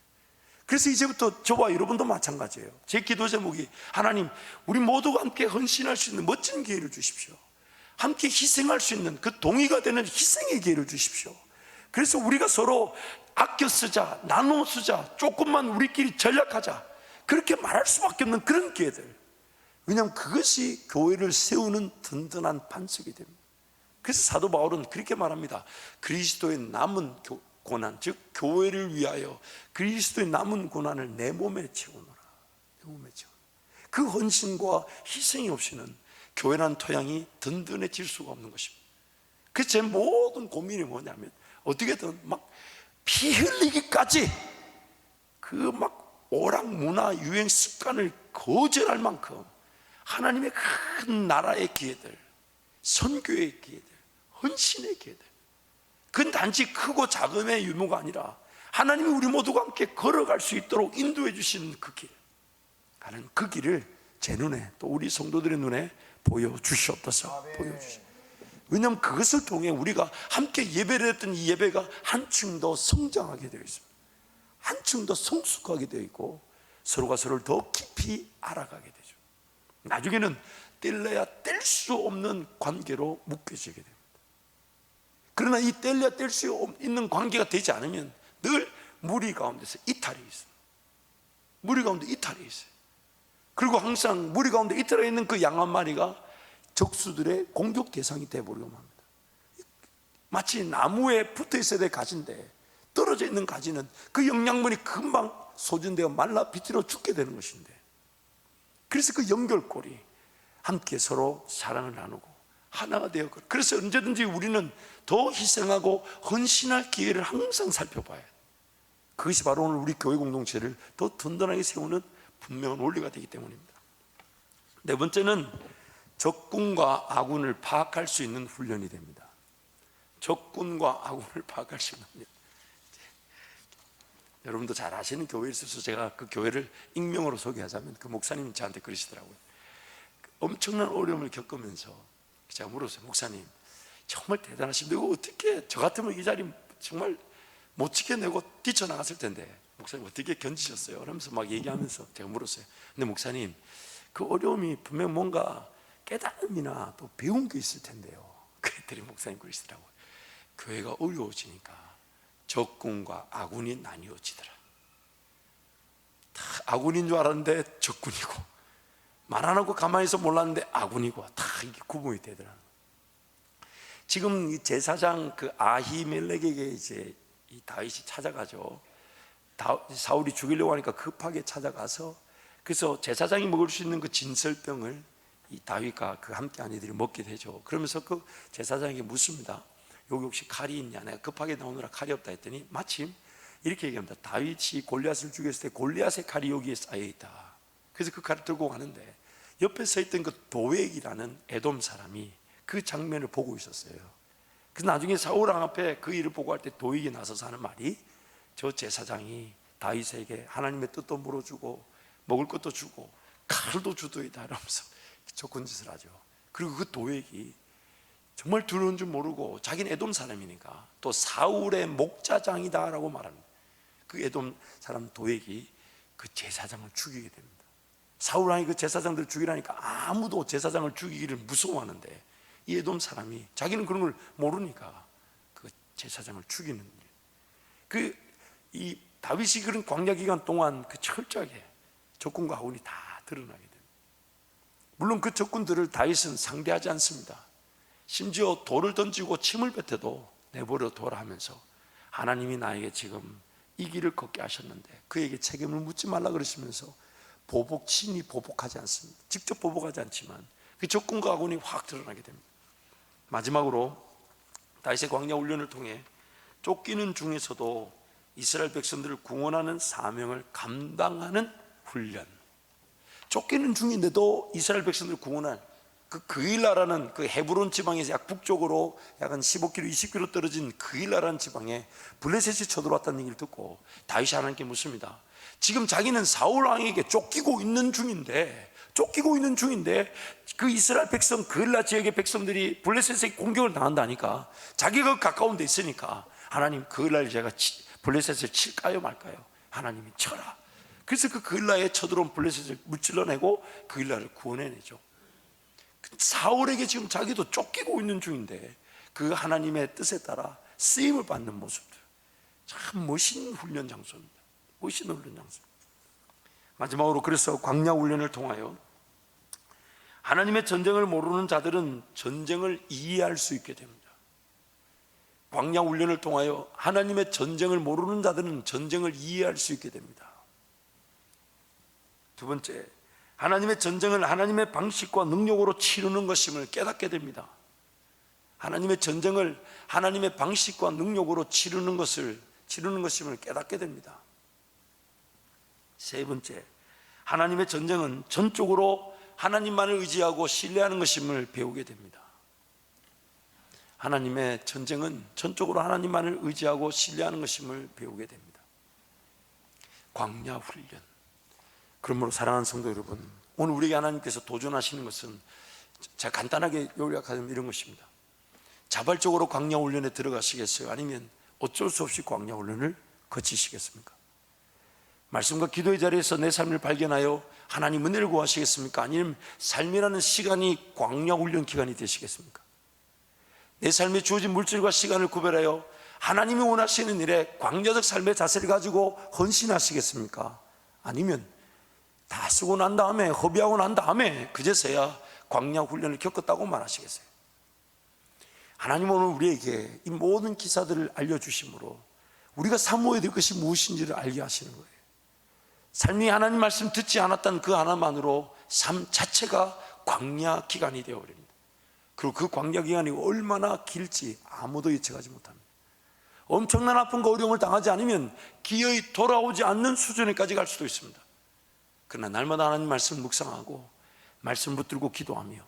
그래서 이제부터 저와 여러분도 마찬가지예요. 제 기도 제목이, 하나님, 우리 모두가 함께 헌신할 수 있는 멋진 기회를 주십시오. 함께 희생할 수 있는 그 동의가 되는 희생의 기회를 주십시오. 그래서 우리가 서로 아껴 쓰자, 나눠 쓰자, 조금만 우리끼리 전략하자, 그렇게 말할 수밖에 없는 그런 기회들. 왜냐하면 그것이 교회를 세우는 든든한 반석이 됩니다. 그래서 사도 바울은 그렇게 말합니다. 그리스도의 남은 고난, 즉 교회를 위하여 그리스도의 남은 고난을 내 몸에 채우노라. 내 몸에 채우노라. 그 헌신과 희생이 없이는 교회라는 토양이 든든해질 수가 없는 것입니다. 그래서 제 모든 고민이 뭐냐면, 어떻게든 막 피 흘리기까지 그 막 오락문화 유행 습관을 거절할 만큼 하나님의 큰 나라의 기회들, 선교의 기회들, 헌신의 기회들, 그건 단지 크고 작음의 유무가 아니라 하나님이 우리 모두가 함께 걸어갈 수 있도록 인도해 주시는 그 길, 하나님 그 길을 제 눈에, 또 우리 성도들의 눈에 보여주시옵소서. 보여주시옵소서. 왜냐하면 그것을 통해 우리가 함께 예배를 했던 이 예배가 한층 더 성장하게 되어 있습니다. 한층 더 성숙하게 되어 있고 서로가 서로를 더 깊이 알아가게 되죠. 나중에는 뗄래야 뗄 수 없는 관계로 묶여지게 됩니다. 그러나 이 뗄래야 뗄 수 있는 관계가 되지 않으면 늘 무리 가운데서 이탈이 있어요. 무리 가운데 이탈이 있어요. 그리고 항상 무리 가운데 이탈해 있는 그 양 한 마리가 적수들의 공격 대상이 되어버리고 맙니다. 마치 나무에 붙어 있어야 될 가지인데 떨어져 있는 가지는 그 영양분이 금방 소진되어 말라 비틀어 죽게 되는 것인데, 그래서 그 연결고리, 함께 서로 사랑을 나누고 하나가 되어, 그래서 언제든지 우리는 더 희생하고 헌신할 기회를 항상 살펴봐야 돼요. 그것이 바로 오늘 우리 교회 공동체를 더 든든하게 세우는 분명한 원리가 되기 때문입니다. 네 번째는 적군과 아군을 파악할 수 있는 훈련이 됩니다. 적군과 아군을 파악할 수 있는 훈련. 여러분도 잘 아시는 교회에 있어서 제가 그 교회를 익명으로 소개하자면 그 목사님이 저한테 그러시더라고요. 엄청난 어려움을 겪으면서 제가 물었어요. 목사님 정말 대단하십니다. 이거 어떻게, 저 같으면 이 자리 정말 못 지켜내고 뛰쳐나갔을 텐데 목사님 어떻게 견디셨어요? 그러면서 막 얘기하면서 제가 물었어요. 근데 목사님 그 어려움이 분명 뭔가 깨달음이나 또 배운 게 있을 텐데요. 그랬더니 목사님 그러시더라고요. 교회가 어려워지니까 적군과 아군이 나뉘어지더라. 다 아군인 줄 알았는데 적군이고, 말 안 하고 가만히 있어 몰랐는데 아군이고, 다 이게 구분이 되더라. 지금 이 제사장 그 아히멜렉에게 이제 이 다윗이 찾아가죠. 사울이 죽이려고 하니까 급하게 찾아가서, 그래서 제사장이 먹을 수 있는 그 진설병을 이 다윗과 그 함께한 이들이 먹게 되죠. 그러면서 그 제사장에게 묻습니다. 여기 혹시 칼이 있냐? 내가 급하게 나오느라 칼이 없다 했더니 마침 이렇게 얘기합니다. 다윗이 골리앗을 죽였을 때 골리앗의 칼이 여기에 쌓여 있다. 그래서 그 칼을 들고 가는데 옆에 서 있던 그 도액이라는 에돔 사람이 그 장면을 보고 있었어요. 그래서 나중에 사울 왕 앞에 그 일을 보고 할 때 도액이 나서서 하는 말이, 저 제사장이 다윗에게 하나님의 뜻도 물어주고 먹을 것도 주고 칼도 주도이다 이러면서 조건짓을 하죠. 그리고 그 도액이 정말 두려운 줄 모르고, 자기는 에돔 사람이니까 또 사울의 목자장이다라고 말합니다. 그 에돔 사람 도액이 그 제사장을 죽이게 됩니다. 사울 왕이 그 제사장들을 죽이라니까 아무도 제사장을 죽이기를 무서워하는데 이 에돔 사람이 자기는 그런 걸 모르니까 그 제사장을 죽이는 일. 이 다윗이 그런 광야 기간 동안 그 철저하게 적군과 아군이 다 드러나게 됩니다. 물론 그 적군들을 다윗은 상대하지 않습니다. 심지어 돌을 던지고 침을 뱉어도 내버려 둬라 하면서, 하나님이 나에게 지금 이 길을 걷게 하셨는데 그에게 책임을 묻지 말라 그러시면서 친히 보복하지 않습니다. 직접 보복하지 않지만 그 적군과 아군이 확 드러나게 됩니다. 마지막으로 다윗의 광야 훈련을 통해 쫓기는 중에서도 이스라엘 백성들을 구원하는 사명을 감당하는 훈련. 쫓기는 중인데도 이스라엘 백성들을 구원할 그 그일라라는 그 헤브론 지방에서 약 북쪽으로 약 한 15km, 20km 떨어진 그일라라는 지방에 블레셋이 쳐들어왔다는 얘기를 듣고 다윗이 하나님께 묻습니다. 지금 자기는 사울 왕에게 쫓기고 있는 중인데 그 이스라엘 백성, 그일라 지역의 백성들이 블레셋에게 공격을 당한다니까, 자기가 가까운 데 있으니까 하나님 그일라를 제가 블레셋을 칠까요 말까요? 하나님이 쳐라. 그래서 그 그일라에 쳐들어온 블레셋을 무찔러내고 그일라를 구원해내죠. 사울에게 지금 자기도 쫓기고 있는 중인데 그 하나님의 뜻에 따라 쓰임을 받는 모습들, 참 멋있는 훈련 장소입니다. 멋있는 훈련 장소. 마지막으로 그래서 광야 훈련을 통하여 하나님의 전쟁을 모르는 자들은 전쟁을 이해할 수 있게 됩니다. 광야 훈련을 통하여 하나님의 전쟁을 모르는 자들은 전쟁을 이해할 수 있게 됩니다. 두 번째, 하나님의 전쟁을 하나님의 방식과 능력으로 치르는 것임을 깨닫게 됩니다. 하나님의 전쟁을 하나님의 방식과 능력으로 치르는 것임을 깨닫게 됩니다. 세 번째, 하나님의 전쟁은 전적으로 하나님만을 의지하고 신뢰하는 것임을 배우게 됩니다. 하나님의 전쟁은 전적으로 하나님만을 의지하고 신뢰하는 것임을 배우게 됩니다. 광야 훈련. 그러므로 사랑하는 성도 여러분, 오늘 우리에게 하나님께서 도전하시는 것은 제가 간단하게 요약하면 이런 것입니다. 자발적으로 광야 훈련에 들어가시겠어요? 아니면 어쩔 수 없이 광야 훈련을 거치시겠습니까? 말씀과 기도의 자리에서 내 삶을 발견하여 하나님 은혜를 구하시겠습니까? 아니면 삶이라는 시간이 광야 훈련 기간이 되시겠습니까? 내 삶에 주어진 물질과 시간을 구별하여 하나님이 원하시는 일에 광야적 삶의 자세를 가지고 헌신하시겠습니까? 아니면 다 쓰고 난 다음에, 허비하고 난 다음에 그제서야 광야 훈련을 겪었다고 말하시겠어요? 하나님은 오늘 우리에게 이 모든 기사들을 알려주심으로 우리가 사모해야 될 것이 무엇인지를 알게 하시는 거예요. 삶이 하나님 말씀 듣지 않았다는 그 하나만으로 삶 자체가 광야 기간이 되어버립니다. 그리고 그 광야 기간이 얼마나 길지 아무도 예측하지 못합니다. 엄청난 아픔과 어려움을 당하지 않으면 기어이 돌아오지 않는 수준에까지 갈 수도 있습니다. 그러나 날마다 하나님 말씀을 묵상하고 말씀 붙들고 기도하며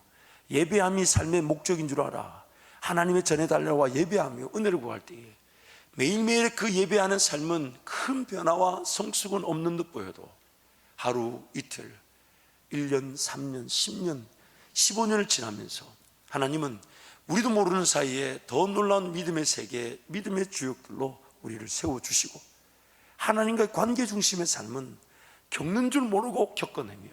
예배함이 삶의 목적인 줄 알아. 하나님의 전해달라와 예배하며 은혜를 구할 때에 매일매일 그 예배하는 삶은 큰 변화와 성숙은 없는 듯 보여도 하루 이틀 1년 3년 10년 15년을 지나면서 하나님은 우리도 모르는 사이에 더 놀라운 믿음의 세계, 믿음의 주역들로 우리를 세워주시고 하나님과의 관계 중심의 삶은 겪는 줄 모르고 겪어내며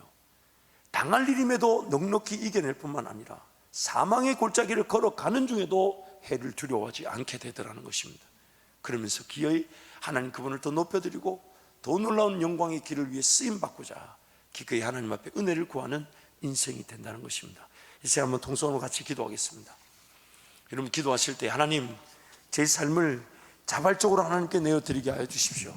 당할 일임에도 넉넉히 이겨낼 뿐만 아니라 사망의 골짜기를 걸어가는 중에도 해를 두려워하지 않게 되더라는 것입니다. 그러면서 기어이 하나님 그분을 더 높여드리고 더 놀라운 영광의 길을 위해 쓰임받고자 기꺼이 하나님 앞에 은혜를 구하는 인생이 된다는 것입니다. 이 시간 한번 통성으로 같이 기도하겠습니다. 여러분 기도하실 때 하나님 제 삶을 자발적으로 하나님께 내어드리게 하여 주십시오.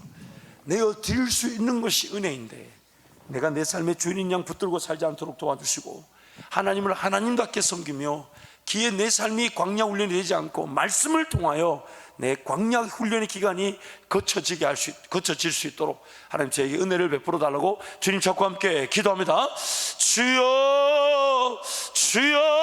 내어드릴 수 있는 것이 은혜인데 내가 내 삶의 주인인 양 붙들고 살지 않도록 도와주시고 하나님을 하나님답게 섬기며 기에 내 삶이 광야 훈련이 되지 않고 말씀을 통하여 내 광야 훈련의 기간이 거쳐질 수 있도록 하나님 저에게 은혜를 베풀어 달라고 주님 저와 함께 기도합니다. 주여 주여